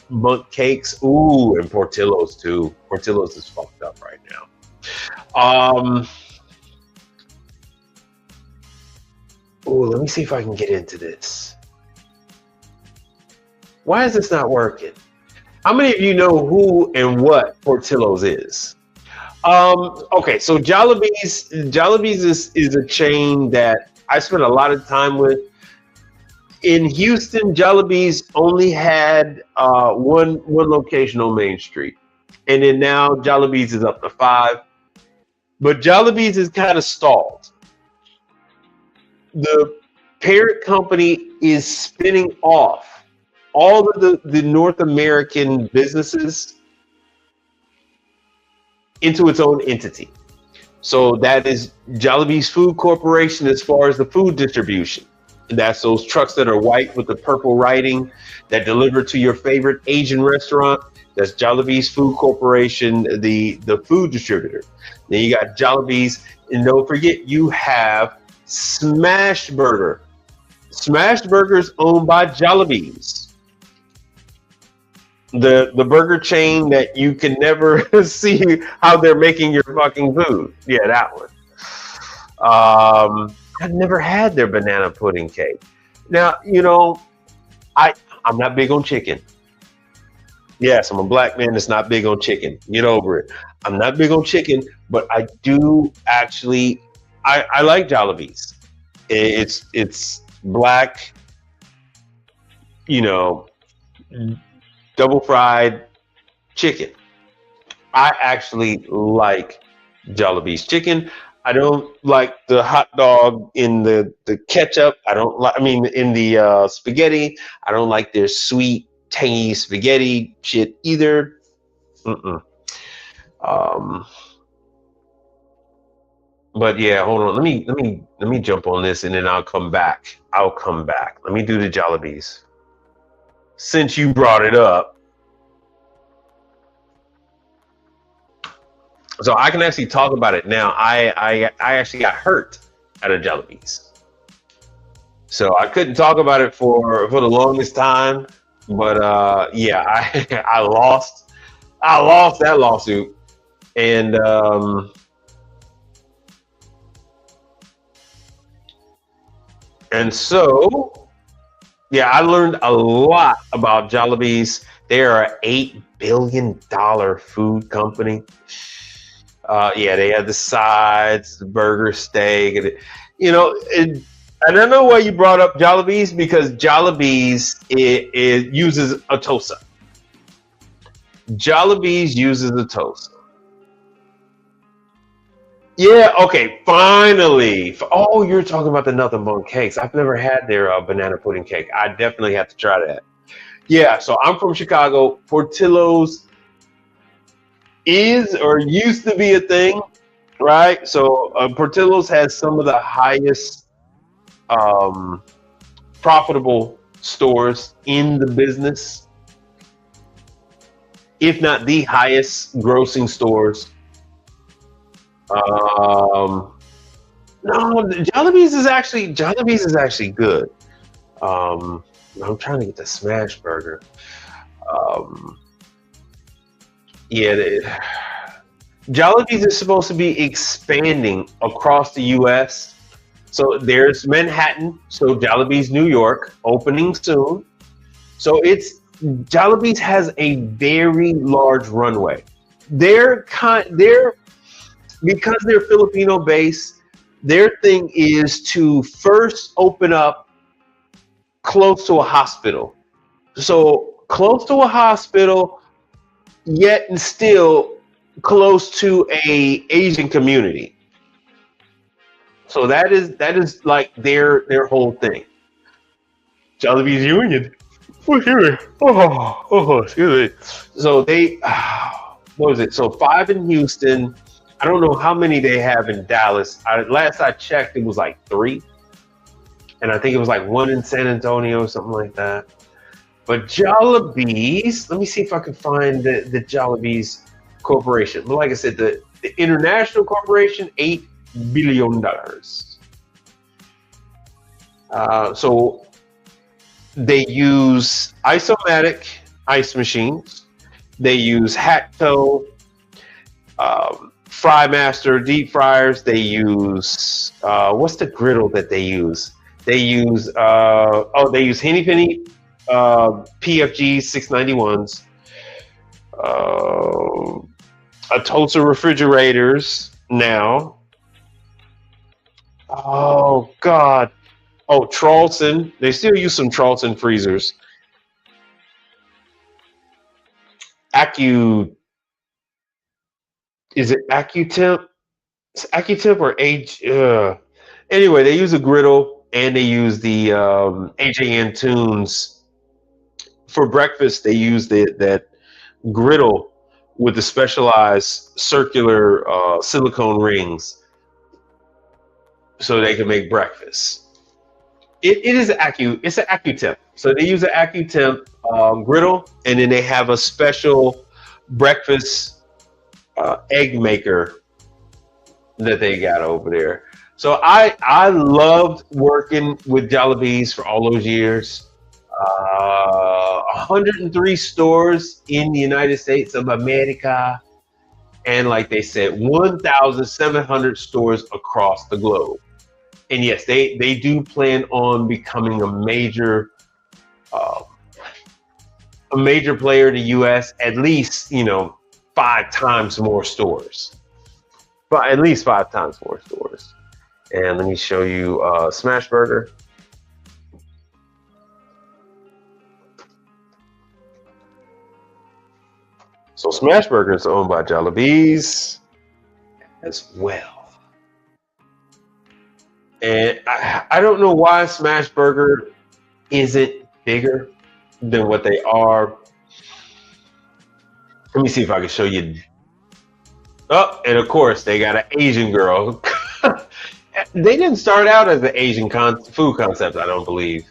Bundt Cakes. Ooh, and Portillo's too. Portillo's is fucked up right now. Let me see if I can get into this. Why is this not working? How many of you know who and what Portillo's is? Okay, so Jollibee's is a chain that I spent a lot of time with. In Houston, Jollibee's only had one location on Main Street, and then now Jollibee's is up to 5. But Jollibee's is kind of stalled. The parent company is spinning off all of the North American businesses into its own entity. So that is Jollibee's Food Corporation as far as the food distribution. And that's those trucks that are white with the purple writing that deliver to your favorite Asian restaurant. That's Jollibee's Food Corporation, the food distributor. Then you got Jollibee's, and don't forget you have Smash Burger. Smash Burger is owned by Jollibee's. The burger chain that you can never see how they're making your fucking food. Yeah, that one. I've never had their banana pudding cake. Now, I'm not big on chicken. Yes, I'm a black man that's not big on chicken. Get over it. I'm not big on chicken, but I do actually, I like Jollibee's. It's black, double fried chicken. I actually like Jollibee's chicken. I don't like the hot dog in the ketchup. In the spaghetti. I don't like their sweet, tangy spaghetti shit either. But yeah, hold on. Let me jump on this and then I'll come back. Let me do the Jollibee's. Since you brought it up. So I can actually talk about it now. I actually got hurt at a Jollibee's. So I couldn't talk about it for the longest time. But yeah, I lost that lawsuit. And so yeah, I learned a lot about Jollibee's. They are an $8 billion food company. Yeah, they have the sides, the burger, steak, and and I don't know why you brought up Jollibee's, because Jollibee's it uses a toaster. Jollibee's uses a toaster. Yeah, okay, finally. Oh, you're talking about the Nothing Bundt Cakes. I've never had their banana pudding cake. I definitely have to try that. Yeah, so I'm from Chicago. Portillo's is or used to be a thing, right? So Portillo's has some of the highest profitable stores in the business, if not the highest grossing stores. No, Jollibee's is actually good. I'm trying to get the smash burger. Yeah, Jollibee's is supposed to be expanding across the U.S. So there's Manhattan, so Jollibee's New York opening soon. So Jollibee's has a very large runway. Because they're Filipino based, their thing is to first open up close to a hospital. So close to a hospital, yet and still close to a Asian community. So that is like their whole thing. Jollibee's Union. Excuse me. So they, what was it? So 5 in Houston. I don't know how many they have in Dallas. Last I checked, it was like 3, and I think it was like 1 in San Antonio or something like that. But Jollibee's, let me see if I can find the Jollibee's Corporation. But like I said, the international corporation, $8 billion. So they use Isomatic ice machines. They use Hatco, Frymaster deep fryers. They use what's the griddle that they use? They use they use Henny Penny PFG 691s. Atosa refrigerators now. Oh God. Oh, Tralson. They still use some Tralson freezers. Is it AccuTemp? It's AccuTemp or Age? Anyway, they use a griddle and they use the AJN Tunes. For breakfast, they use that griddle with the specialized circular silicone rings so they can make breakfast. It's an AccuTemp. So they use an AccuTemp griddle, and then they have a special breakfast egg maker that they got over there. So I loved working with Jollibee's for all those years. 103 stores in the United States of America, and like they said, 1,700 stores across the globe. And yes, they do plan on becoming a major player in the U.S. At least 5 times more stores, but at least 5 times more stores. And let me show you Smashburger. So Smashburger is owned by Jollibee's as well. And I don't know why Smashburger isn't bigger than what they are. Let me see if I can show you. Oh, and of course, they got an Asian girl. They didn't start out as an Asian food concept, I don't believe.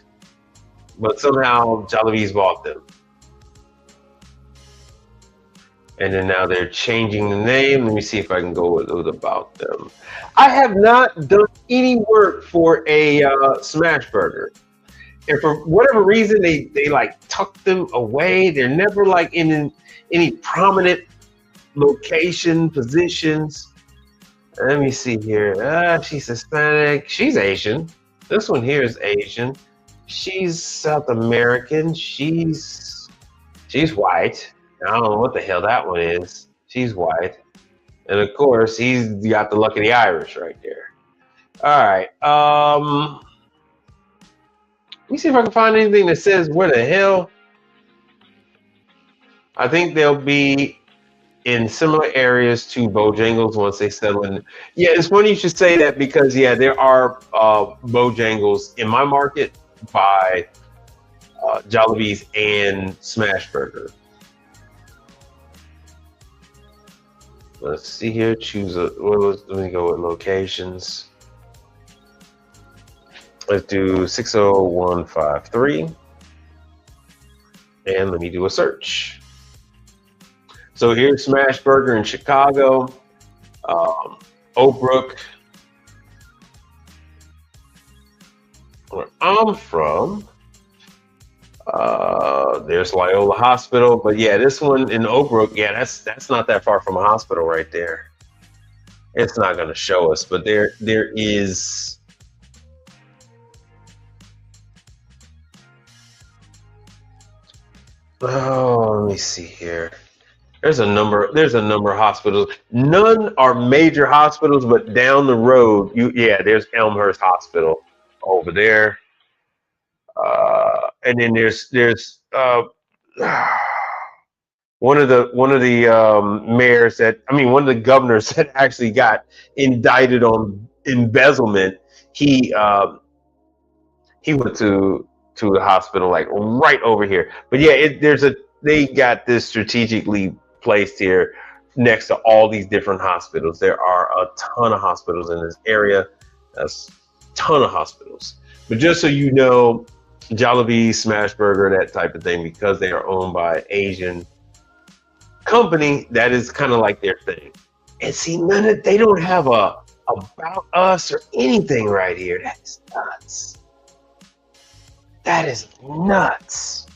But somehow Jollibee's bought them. And then now they're changing the name. Let me see if I can go with about them. I have not done any work for a Smashburger. And for whatever reason, they like tuck them away. They're never like in any prominent location positions. Let me see here. She's Hispanic. She's Asian. This one here is Asian. She's South American. She's white. I don't know what the hell that one is. She's white. And of course, he's got the luck of the Irish right there. All right. Let me see if I can find anything that says where the hell. I think they'll be in similar areas to Bojangles once they settle in. Yeah, it's funny you should say that because, yeah, there are Bojangles in my market by Jollibee's and Smashburger. Let's see here. Let me go with locations. Let's do 60153. And let me do a search. So here's Smashburger in Chicago, Oak Brook, where I'm from. There's Loyola Hospital, but yeah, this one in Oak Brook, yeah, that's not that far from a hospital right there. It's not going to show us, but there is. Oh, let me see here. There's a number of hospitals. None are major hospitals, but down the road, there's Elmhurst Hospital over there. And then there's one of the mayors that I mean one of the governors that actually got indicted on embezzlement. He went to the hospital like right over here. But yeah, they got this strategically placed here next to all these different hospitals. There are a ton of hospitals in this area. That's a ton of hospitals. But just so you know, Jollibee, Smashburger, that type of thing, because they are owned by Asian company, that is kind of like their thing. And see, they don't have a about us or anything right here. That's nuts. That is nuts.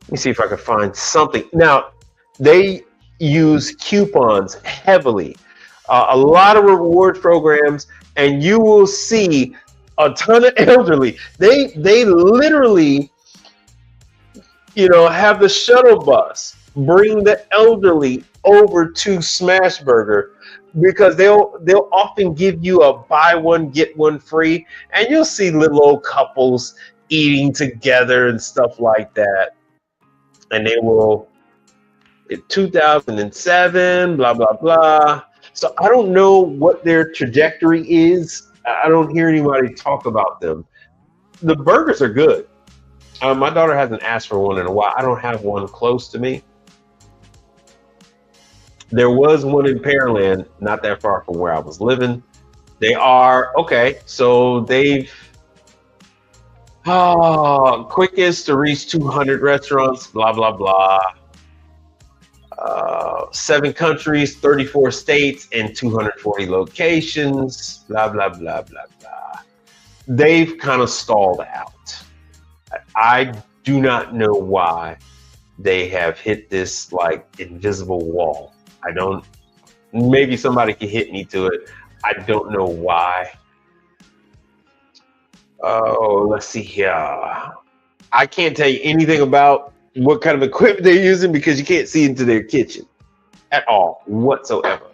Let me see if I can find something. Now, they use coupons heavily, a lot of reward programs, and you will see a ton of elderly. They literally, have the shuttle bus bring the elderly over to Smashburger because they'll often give you a buy one get one free, and you'll see little old couples eating together and stuff like that. And they will, in 2007, blah blah blah. So I don't know what their trajectory is. I don't hear anybody talk about them. The burgers are good. My daughter hasn't asked for one in a while. I don't have one close to me. There was one in Pearland, not that far from where I was living. They are okay. So they've quickest to reach 200 restaurants. Blah blah blah. 7 countries, 34 states, and 240 locations. Blah blah blah blah blah. They've kind of stalled out. I do not know why they have hit this like invisible wall. I don't. Maybe somebody can hit me to it. I don't know why. Oh, let's see here. I can't tell you anything about what kind of equipment they're using because you can't see into their kitchen at all whatsoever.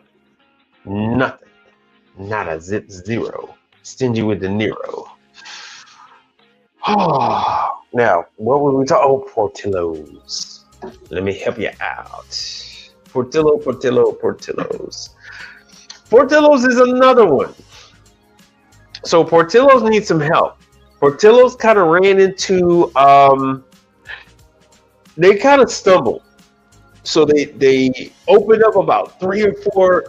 Nothing. Not a zero. Stingy with the Nero. Oh, now, what were we talking? Oh, Portillo's. Let me help you out. Portillo's. Portillo's is another one. So Portillo's needs some help. Portillo's kind of ran into, they kind of stumbled. So they opened up about 3 or 4.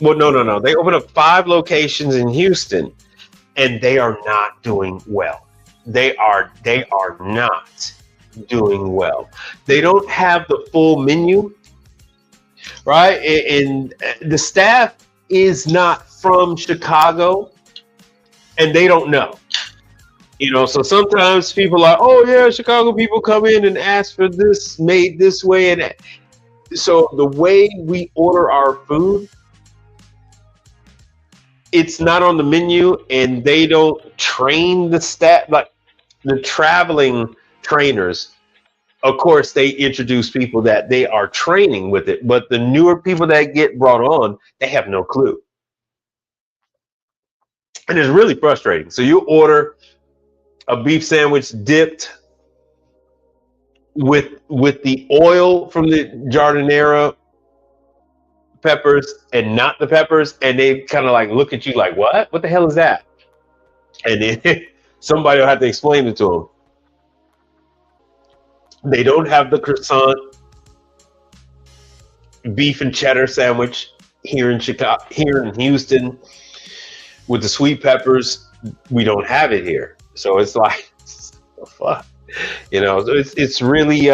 Well, no. They opened up 5 locations in Houston, and they are not doing well. They are not doing well. They don't have the full menu, right? And the staff is not from Chicago, and they don't know. So sometimes people are, oh yeah, Chicago people come in and ask for this made this way, and so the way we order our food, it's not on the menu, and they don't train the staff, like the traveling trainers. Of course, they introduce people that they are training with it, but the newer people that get brought on, they have no clue. And it's really frustrating. So you order a beef sandwich dipped with the oil from the jardinera peppers and not the peppers, and they kind of like look at you like, what the hell is that? And then somebody will have to explain it to them. They don't have the croissant beef and cheddar sandwich here in Chicago, here in Houston, with the sweet peppers. We don't have it here. So it's like, what the fuck? It's really,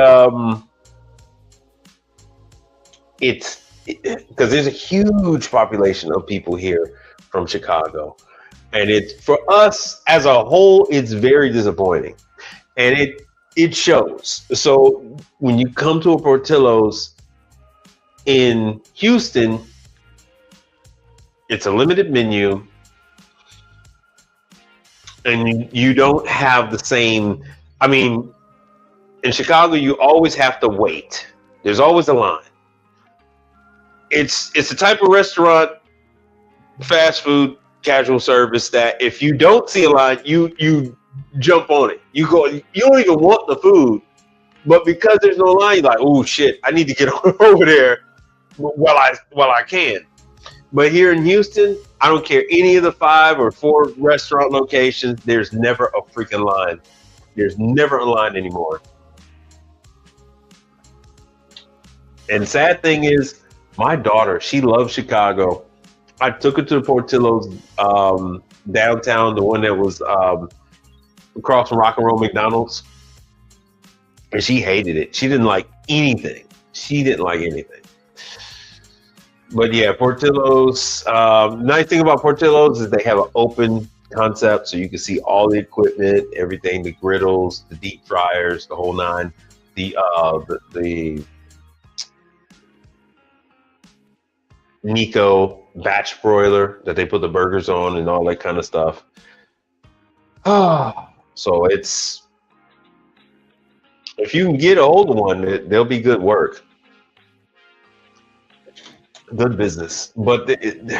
it's because there's a huge population of people here from Chicago. And for us as a whole, it's very disappointing. And it shows. So when you come to a Portillo's in Houston, it's a limited menu. And you don't have the same, I mean, in Chicago, you always have to wait. There's always a line. It's the type of restaurant, fast food, casual service, that if you don't see a line, you jump on it. You don't even want the food, but because there's no line, you're like, oh shit, I need to get over there while I can. But here in Houston, I don't care any of the 5 or 4 restaurant locations, there's never a freaking line. There's never a line anymore. And sad thing is, my daughter, she loves Chicago. I took her to the Portillo's downtown, the one that was across from Rock and Roll McDonald's. And she hated it. She didn't like anything. But yeah, Portillo's. Nice thing about Portillo's is they have an open concept, so you can see all the equipment, everything, the griddles, the deep fryers, the whole nine. The Nico batch broiler that they put the burgers on and all that kind of stuff. So it's, if you can get a hold of one, they'll be good work. Good business. But the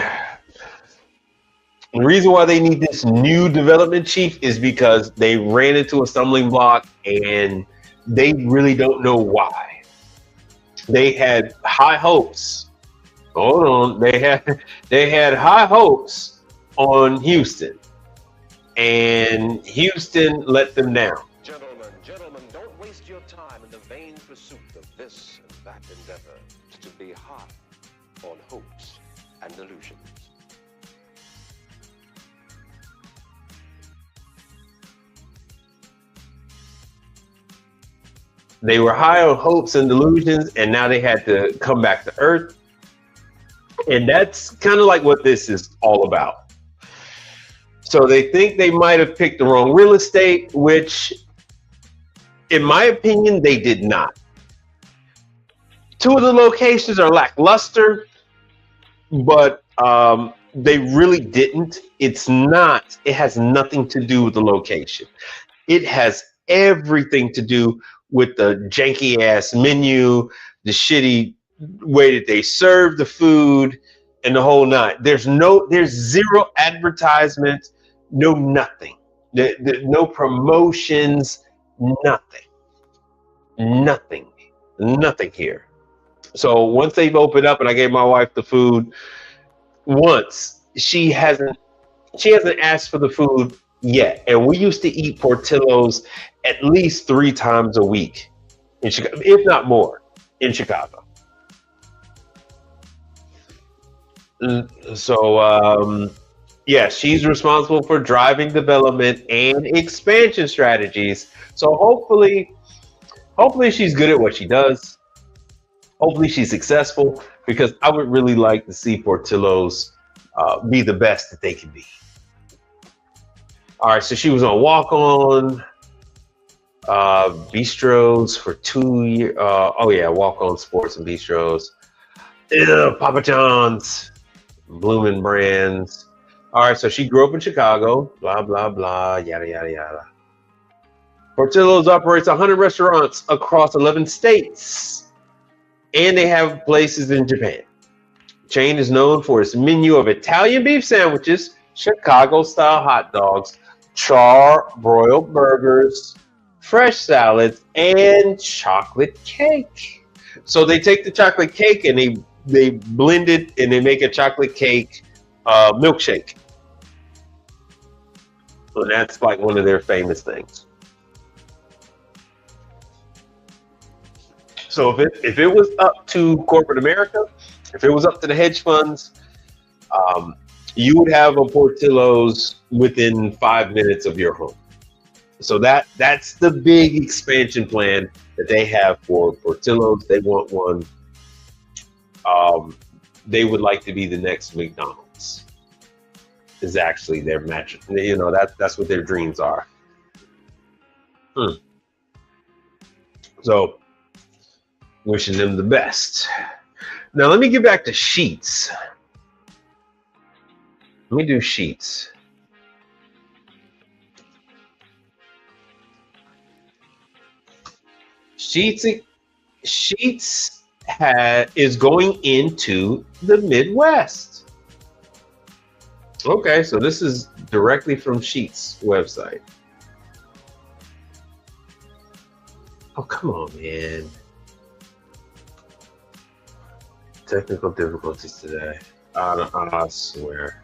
reason why they need this new development chief is because they ran into a stumbling block and they really don't know why. They had high hopes. Hold on. They had high hopes on Houston, and Houston let them down. Gentlemen, don't waste your time in the vain pursuit of this and that endeavor to be high on hopes and illusions. They were high on hopes and delusions, and now they had to come back to earth. And that's kind of like what this is all about. So they think they might have picked the wrong real estate, which, in my opinion, they did not. 2 of the locations are lackluster, but they really didn't. It has nothing to do with the location. It has everything to do with the janky ass menu, the shitty way that they serve the food, and the whole nine. There's zero advertisement, no nothing. No promotions, nothing here. So once they've opened up and I gave my wife the food once, she hasn't asked for the food yet. And we used to eat Portillo's at least 3 times a week in Chicago, if not more, in Chicago. So yeah, she's responsible for driving development and expansion strategies. So hopefully she's good at what she does. Hopefully she's successful, because I would really like to see Portillo's be the best that they can be. All right, so she was on Walk On Bistros for 2 years. Walk On Sports and Bistros. Papa John's, Bloomin' Brands. All right, so she grew up in Chicago, blah, blah, blah, yada, yada, yada. Portillo's operates 100 restaurants across 11 states, and they have places in Japan. The chain is known for its menu of Italian beef sandwiches, Chicago-style hot dogs, char-broiled burgers, fresh salads, and chocolate cake. So they take the chocolate cake and they blend it and they make a chocolate cake milkshake. So that's like one of their famous things. So if it was up to corporate America, if it was up to the hedge funds, you would have a Portillo's within 5 minutes of your home. So that's the big expansion plan that they have for Portillo's. They want one. They would like to be the next McDonald's. Is actually their match. You know, that's what their dreams are. So, wishing them the best. Now let me get back to Sheetz. Let me do Sheetz. Sheetz is going into the Midwest. Okay, so this is directly from Sheetz website. Oh, come on, man. Technical difficulties today. I swear.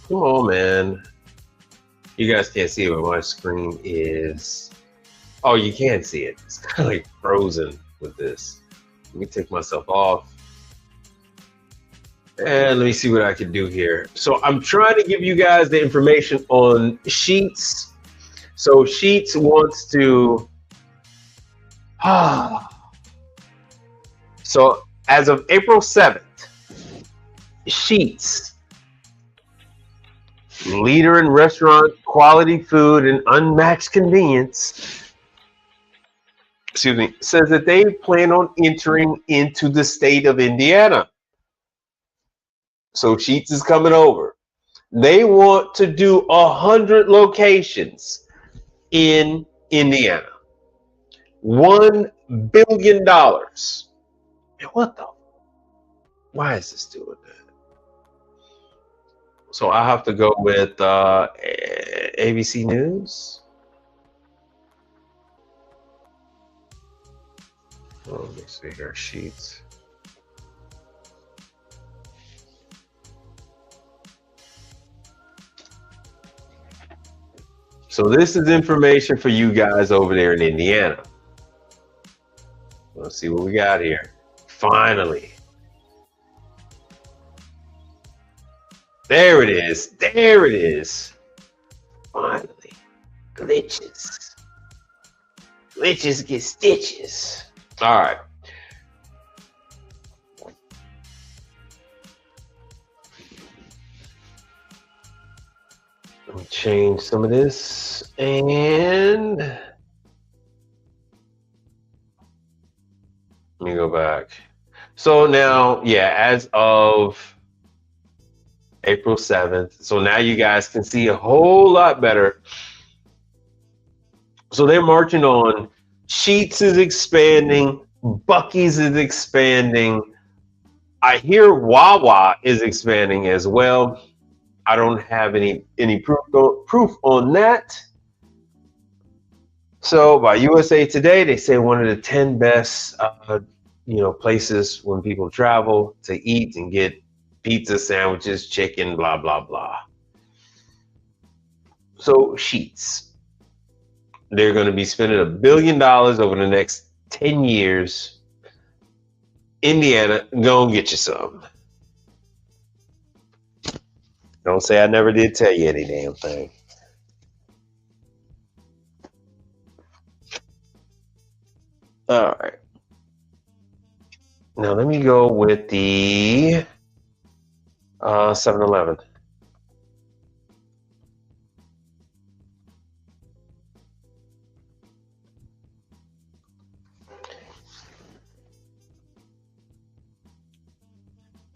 Come on, man. You guys can't see it, but my screen is... Oh, you can see it. It's kind of like frozen with this. Let me take myself off. And let me see what I can do here. So I'm trying to give you guys the information on Sheetz. So Sheetz wants to... So as of April 7th, Sheetz, leader in restaurant quality food and unmatched convenience, excuse me, says that they plan on entering into the state of Indiana. So Sheetz is coming over. They want to do 100 locations in Indiana. $1 billion. And what the? Why is this doing that? So I have to go with ABC News. Oh, let me see here, Sheetz. So this is information for you guys over there in Indiana. Let's see what we got here. Finally. There it is. There it is. Finally. Glitches. Glitches get stitches. All right. Let me change some of this and let me go back. So now, yeah, as of April 7th. So now you guys can see a whole lot better. So they're marching on. Sheetz is expanding. Buc-ee's is expanding. I hear Wawa is expanding as well. I don't have any proof on that. So by USA Today, they say one of the 10 best places when people travel to eat and get pizza, sandwiches, chicken, blah, blah, blah. So Sheetz, they're going to be spending $1 billion over the next 10 years. Indiana, go and get you some. Don't say I never did tell you any damn thing. All right. Now let me go with the 7-Eleven.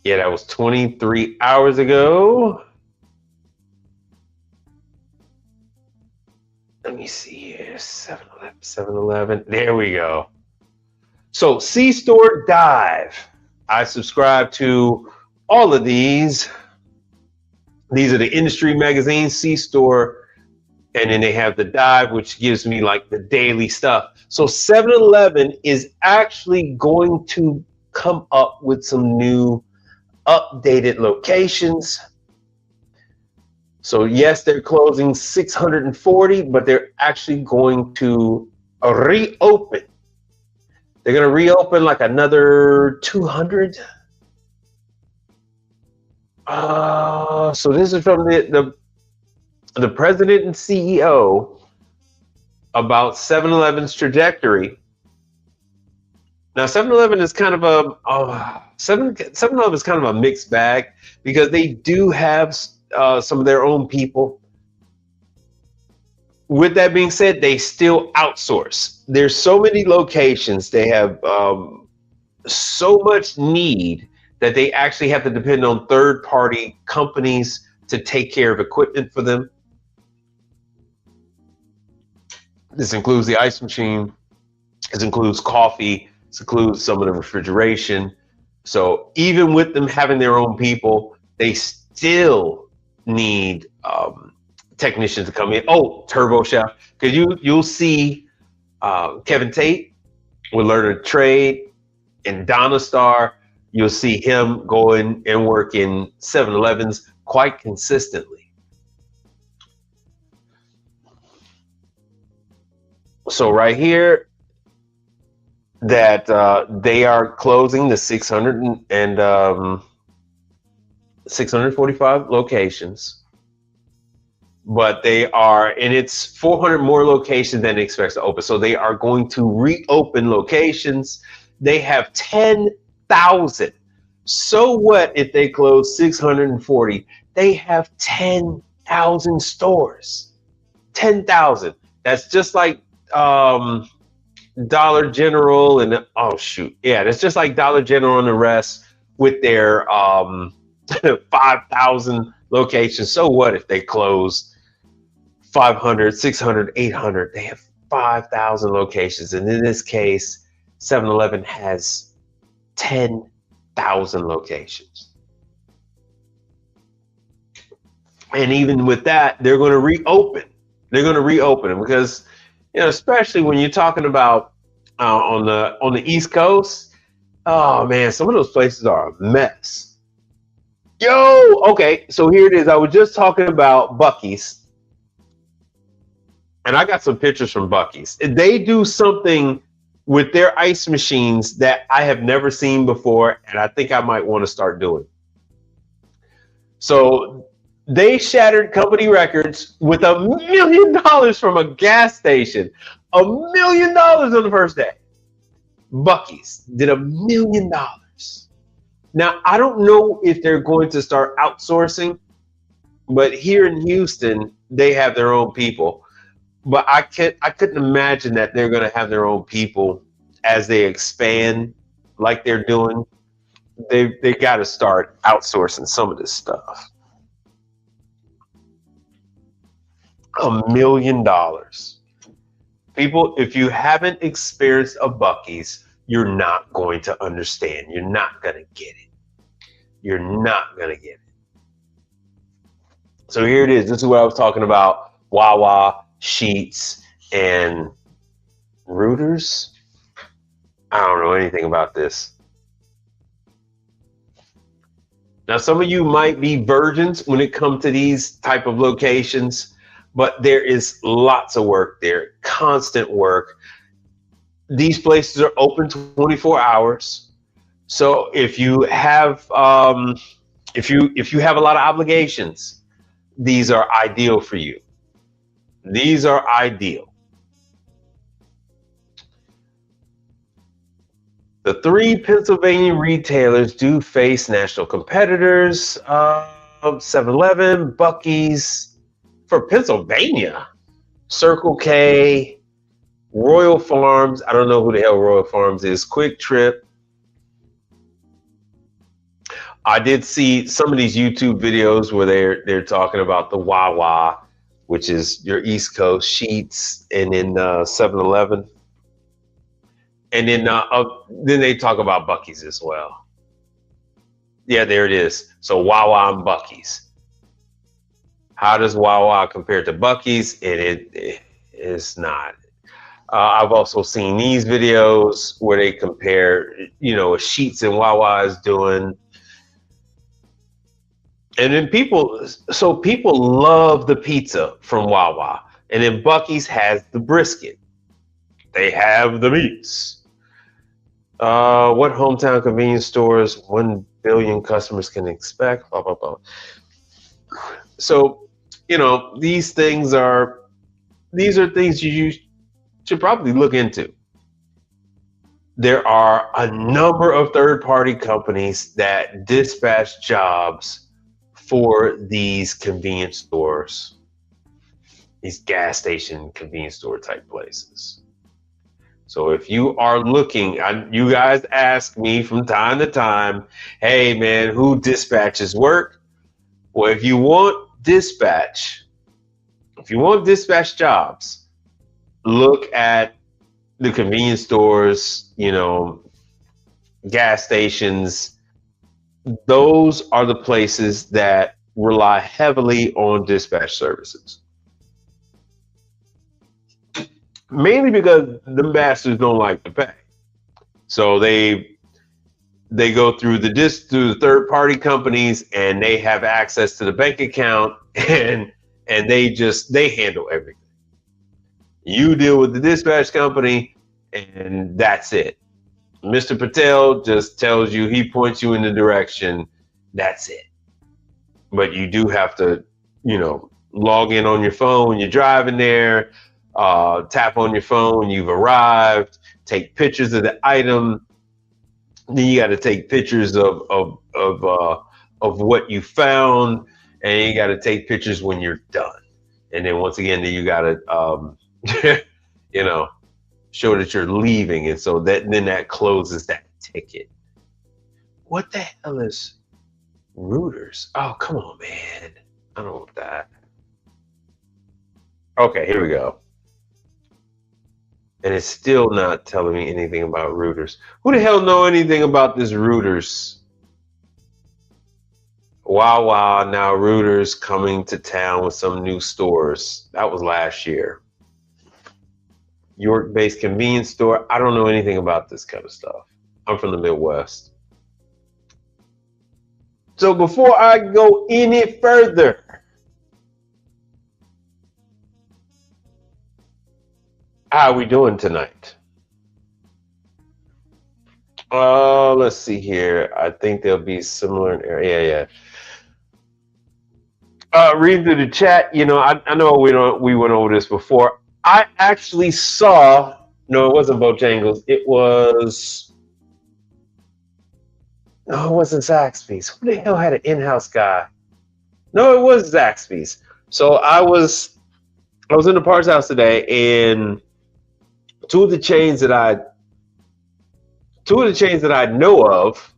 Yeah, that was 23 hours ago. Let me see here. 7-Eleven. There we go. So C-Store Dive. I subscribe to all of these. These are the industry magazines, C-Store, and then they have the Dive, which gives me like the daily stuff. So 7-Eleven is actually going to come up with some new updated locations. So yes, they're closing 640, but they're actually going to reopen. They're going to reopen like another 200. So this is from the president and CEO about 7-Eleven's trajectory. Now 7-Eleven is kind of a 7-Eleven is kind of a mixed bag because they do have some of their own people. With that being said, they still outsource. There's so many locations. They have so much need that they actually have to depend on third-party companies to take care of equipment for them. This includes the ice machine. This includes coffee. This includes some of the refrigeration. So even with them having their own people, they still need technicians to come in. Oh, Turbo Chef, because you'll see Kevin Tate with Learn a Trade and Donna Star. You'll see him going and working 7-Elevens quite consistently. So right here, that they are closing the 645 locations, but they are, and it's 400 more locations than it expects to open. So they are going to reopen locations. They have 10,000. So what if they close 640? They have 10,000 stores. 10,000. That's just like Dollar General and that's just like Dollar General and the rest with their 5,000 locations. So what if they close 500, 600, 800? They have 5,000 locations, and in this case 7-Eleven has 10,000 locations. And even with that, they're going to reopen. They're going to reopen them because, especially when you're talking about on the East Coast, oh man, some of those places are a mess. Okay, so here it is. I was just talking about Buc-ee's, and I got some pictures from Buc-ee's. They do something with their ice machines that I have never seen before, and I think I might want to start doing. So they shattered company records with $1 million from a gas station. $1 million on the first day. Buc-ee's did $1 million. Now, I don't know if they're going to start outsourcing, but here in Houston, they have their own people. But I couldn't imagine that they're going to have their own people as they expand like they're doing. They got to start outsourcing some of this stuff. $1 million. People, if you haven't experienced a Buc-ee's, you're not going to understand. You're not going to get it. You're not going to get it. So here it is. This is what I was talking about. Wawa, Sheetz, and Reuters. I don't know anything about this. Now, some of you might be virgins when it comes to these type of locations, but there is lots of work there, constant work. These places are open 24 hours. So if you have if you have a lot of obligations, these are ideal for you. These are ideal. The 3 Pennsylvania retailers do face national competitors: 7-Eleven, Buc-ee's. For Pennsylvania, Circle K, Royal Farms. I don't know who the hell Royal Farms is. Quick Trip. I did see some of these YouTube videos where they're talking about the Wawa, which is your East Coast, Sheetz, and then 7-Eleven. And then they talk about Buc-ee's as well. Yeah, there it is. So Wawa and Buc-ee's. How does Wawa compare to Buc-ee's? And it is not. I've also seen these videos where they compare, what Sheetz and Wawa is doing. And then people love the pizza from Wawa. And then Buc-ee's has the brisket. They have the meats. What hometown convenience stores 1 billion customers can expect? Blah, blah, blah. So, these are things you should probably look into. There are a number of third-party companies that dispatch jobs for these convenience stores, these gas station convenience store type places. So if you are looking, you guys ask me from time to time, hey man, who dispatches work? Well, if you want dispatch jobs, look at the convenience stores, gas stations. Those are the places that rely heavily on dispatch services. mainly because the bastards don't like to pay. So they go through through the third party companies, and they have access to the bank account, and they handle everything. You deal with the dispatch company, and that's it. Mr. Patel just tells you, he points you in the direction. That's it. But you do have to, log in on your phone when you're driving there, tap on your phone, you've arrived, take pictures of the item. Then you got to take pictures of what you found, and you got to take pictures when you're done. And then once again, then you got to, show that you're leaving, and so that closes that ticket. What the hell is Reuters? Oh, come on, man! I don't want that. Okay, here we go. And it's still not telling me anything about Reuters. Who the hell know anything about this Reuters? Wow, now Reuters coming to town with some new stores. That was last year. York-based convenience store. I don't know anything about this kind of stuff. I'm from the Midwest. So before I go any further, how are we doing tonight? Let's see here. I think they'll be similar in area. Yeah. Reading through the chat, I know we went over this before. I actually saw. No, it wasn't Bojangles. It wasn't Zaxby's. Who the hell had an in-house guy? No, it was Zaxby's. So I was in the parts house today, and two of the chains that I know of,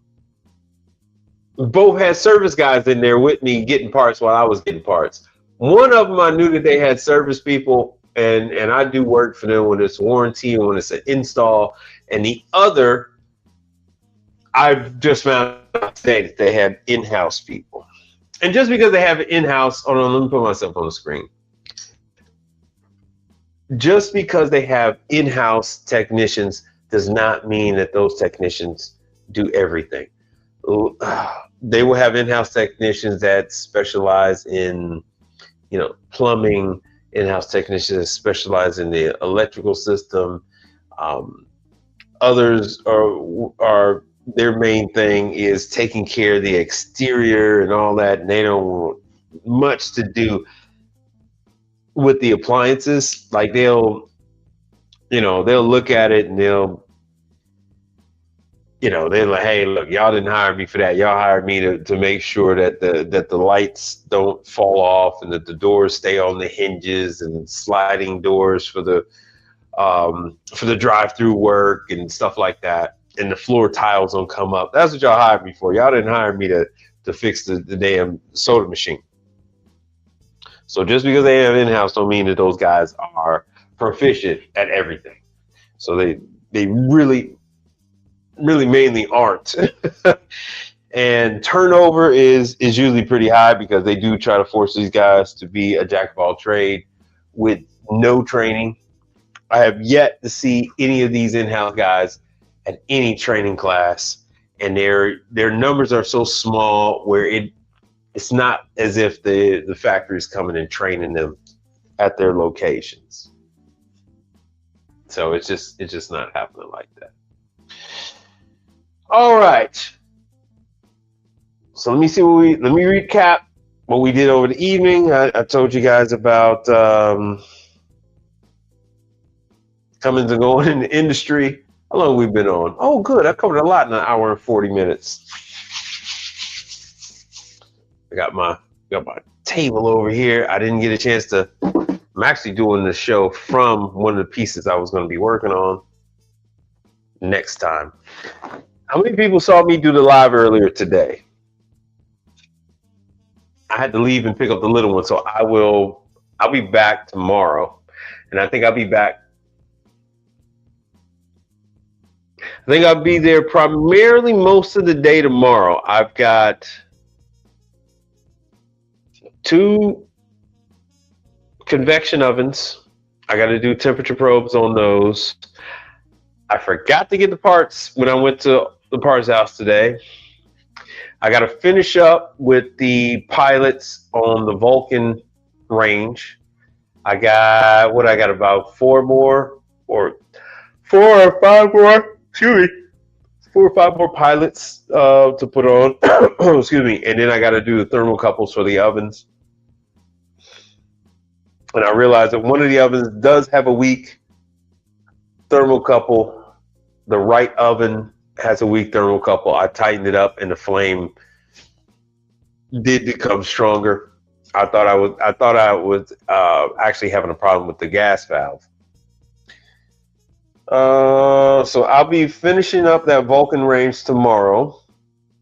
both had service guys in there with me getting parts while I was getting parts. One of them, I knew that they had service people, and I do work for them when it's warranty and when it's an install. And the other, I've just found out today that they have in-house people. And just because they have in-house, hold on, let me put myself on the screen. Just because they have in-house technicians does not mean that those technicians do everything. They will have in-house technicians that specialize in, plumbing, in-house technicians that specialize in the electrical system. Others are their main thing is taking care of the exterior and all that, and they don't want much to do with the appliances. Like they'll look at it and they'll they're like, hey, look, y'all didn't hire me for that. Y'all hired me to make sure that the lights don't fall off and that the doors stay on the hinges and sliding doors for the drive-through work and stuff like that. And the floor tiles don't come up. That's what y'all hired me for. Y'all didn't hire me to fix the damn soda machine. So just because they have in-house don't mean that those guys are proficient at everything. So they really mainly aren't. And turnover is usually pretty high because they do try to force these guys to be a jack of all trade with no training. I have yet to see any of these in-house guys at any training class, and their numbers are so small where it's not as if the factory is coming and training them at their locations. So it's just not happening like that. All right. So let me recap what we did over the evening. I told you guys about coming and going in the industry. How long have we been on? Oh, good. I covered a lot in an hour and 40 minutes. I got my table over here. I didn't get a chance to. I'm actually doing the show from one of the pieces I was going to be working on next time. How many people saw me do the live earlier today? I had to leave and pick up the little one, so I'll be back tomorrow. And I think I'll be there primarily most of the day tomorrow. I've got 2 convection ovens. I got to do temperature probes on those. I forgot to get the parts when I went to the parts house today. I got to finish up with the pilots on the Vulcan range. I got about four or five more. Excuse me. 4 or 5 more pilots to put on. Excuse me. And then I got to do the thermocouples for the ovens. And I realized that one of the ovens does have a weak thermocouple. The right oven has a weak thermocouple. I tightened it up, and the flame did become stronger. I thought I was actually having a problem with the gas valve. So I'll be finishing up that Vulcan range tomorrow.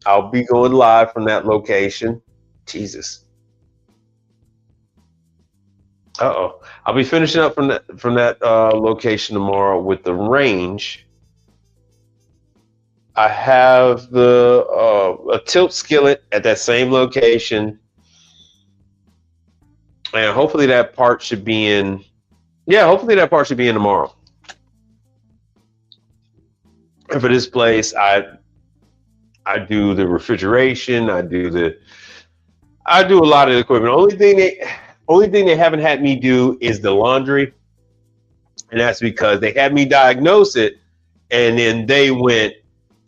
I'll be going live from that location. Jesus. I'll be finishing up from that location tomorrow with the range. I have a tilt skillet at that same location, and hopefully that part should be in. Yeah, hopefully that part should be in tomorrow. And for this place, I do the refrigeration. I do a lot of the equipment. Only thing they haven't had me do is the laundry, and that's because they had me diagnose it, and then they went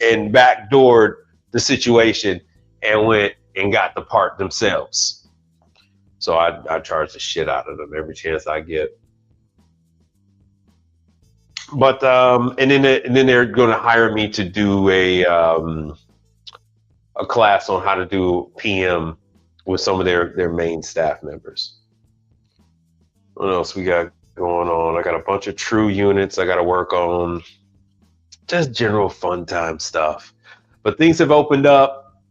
and backdoored the situation and went and got the part themselves. So I charge the shit out of them every chance I get. But and then they're going to hire me to do a class on how to do PM with some of their main staff members. What else we got going on? I got a bunch of true units I got to work on. Just general fun time stuff. But things have opened up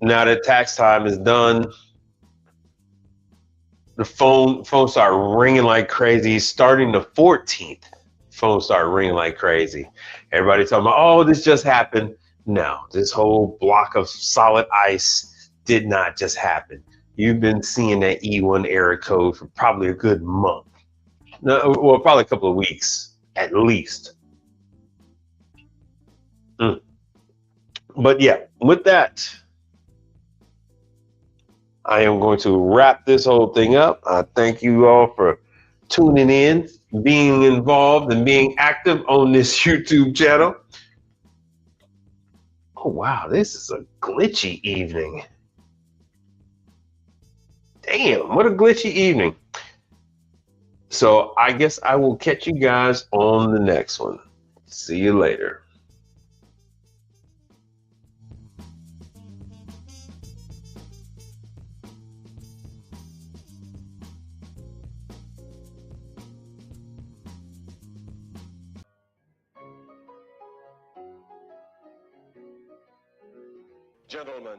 now that tax time is done. The phone started ringing like crazy. Starting the 14th, phone started ringing like crazy. Everybody talking about, oh, this just happened. No, this whole block of solid ice did not just happen. You've been seeing that E1 error code for probably a good month. No, well, probably a couple of weeks at least. But yeah, with that, I am going to wrap this whole thing up. I thank you all for tuning in, being involved, and being active on this YouTube channel. Oh, wow, this is a glitchy evening. Damn, what a glitchy evening. So I guess I will catch you guys on the next one. See you later.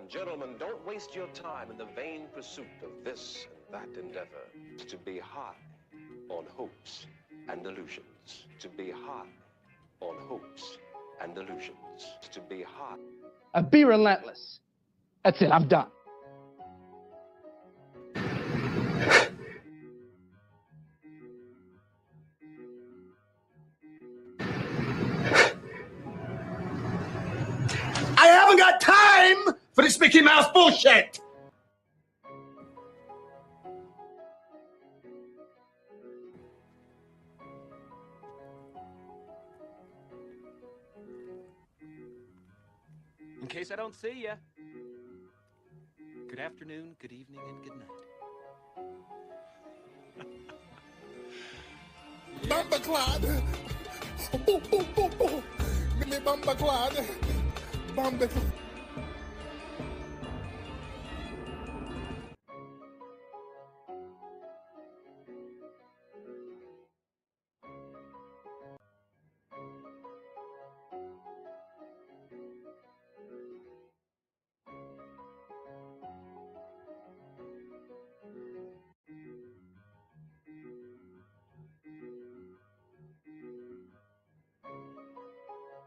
Gentlemen, don't waste your time in the vain pursuit of this and that endeavor. To be high on hopes and illusions. To be high on hopes and illusions. To be high. Be relentless. That's it, I'm done. I haven't got time for this Mickey Mouse bullshit. In case I don't see ya. Good afternoon, good evening, and good night. Bamba Claude. Boom, boom, boom, boom. Give me Bamba Claude. Bamba Claude.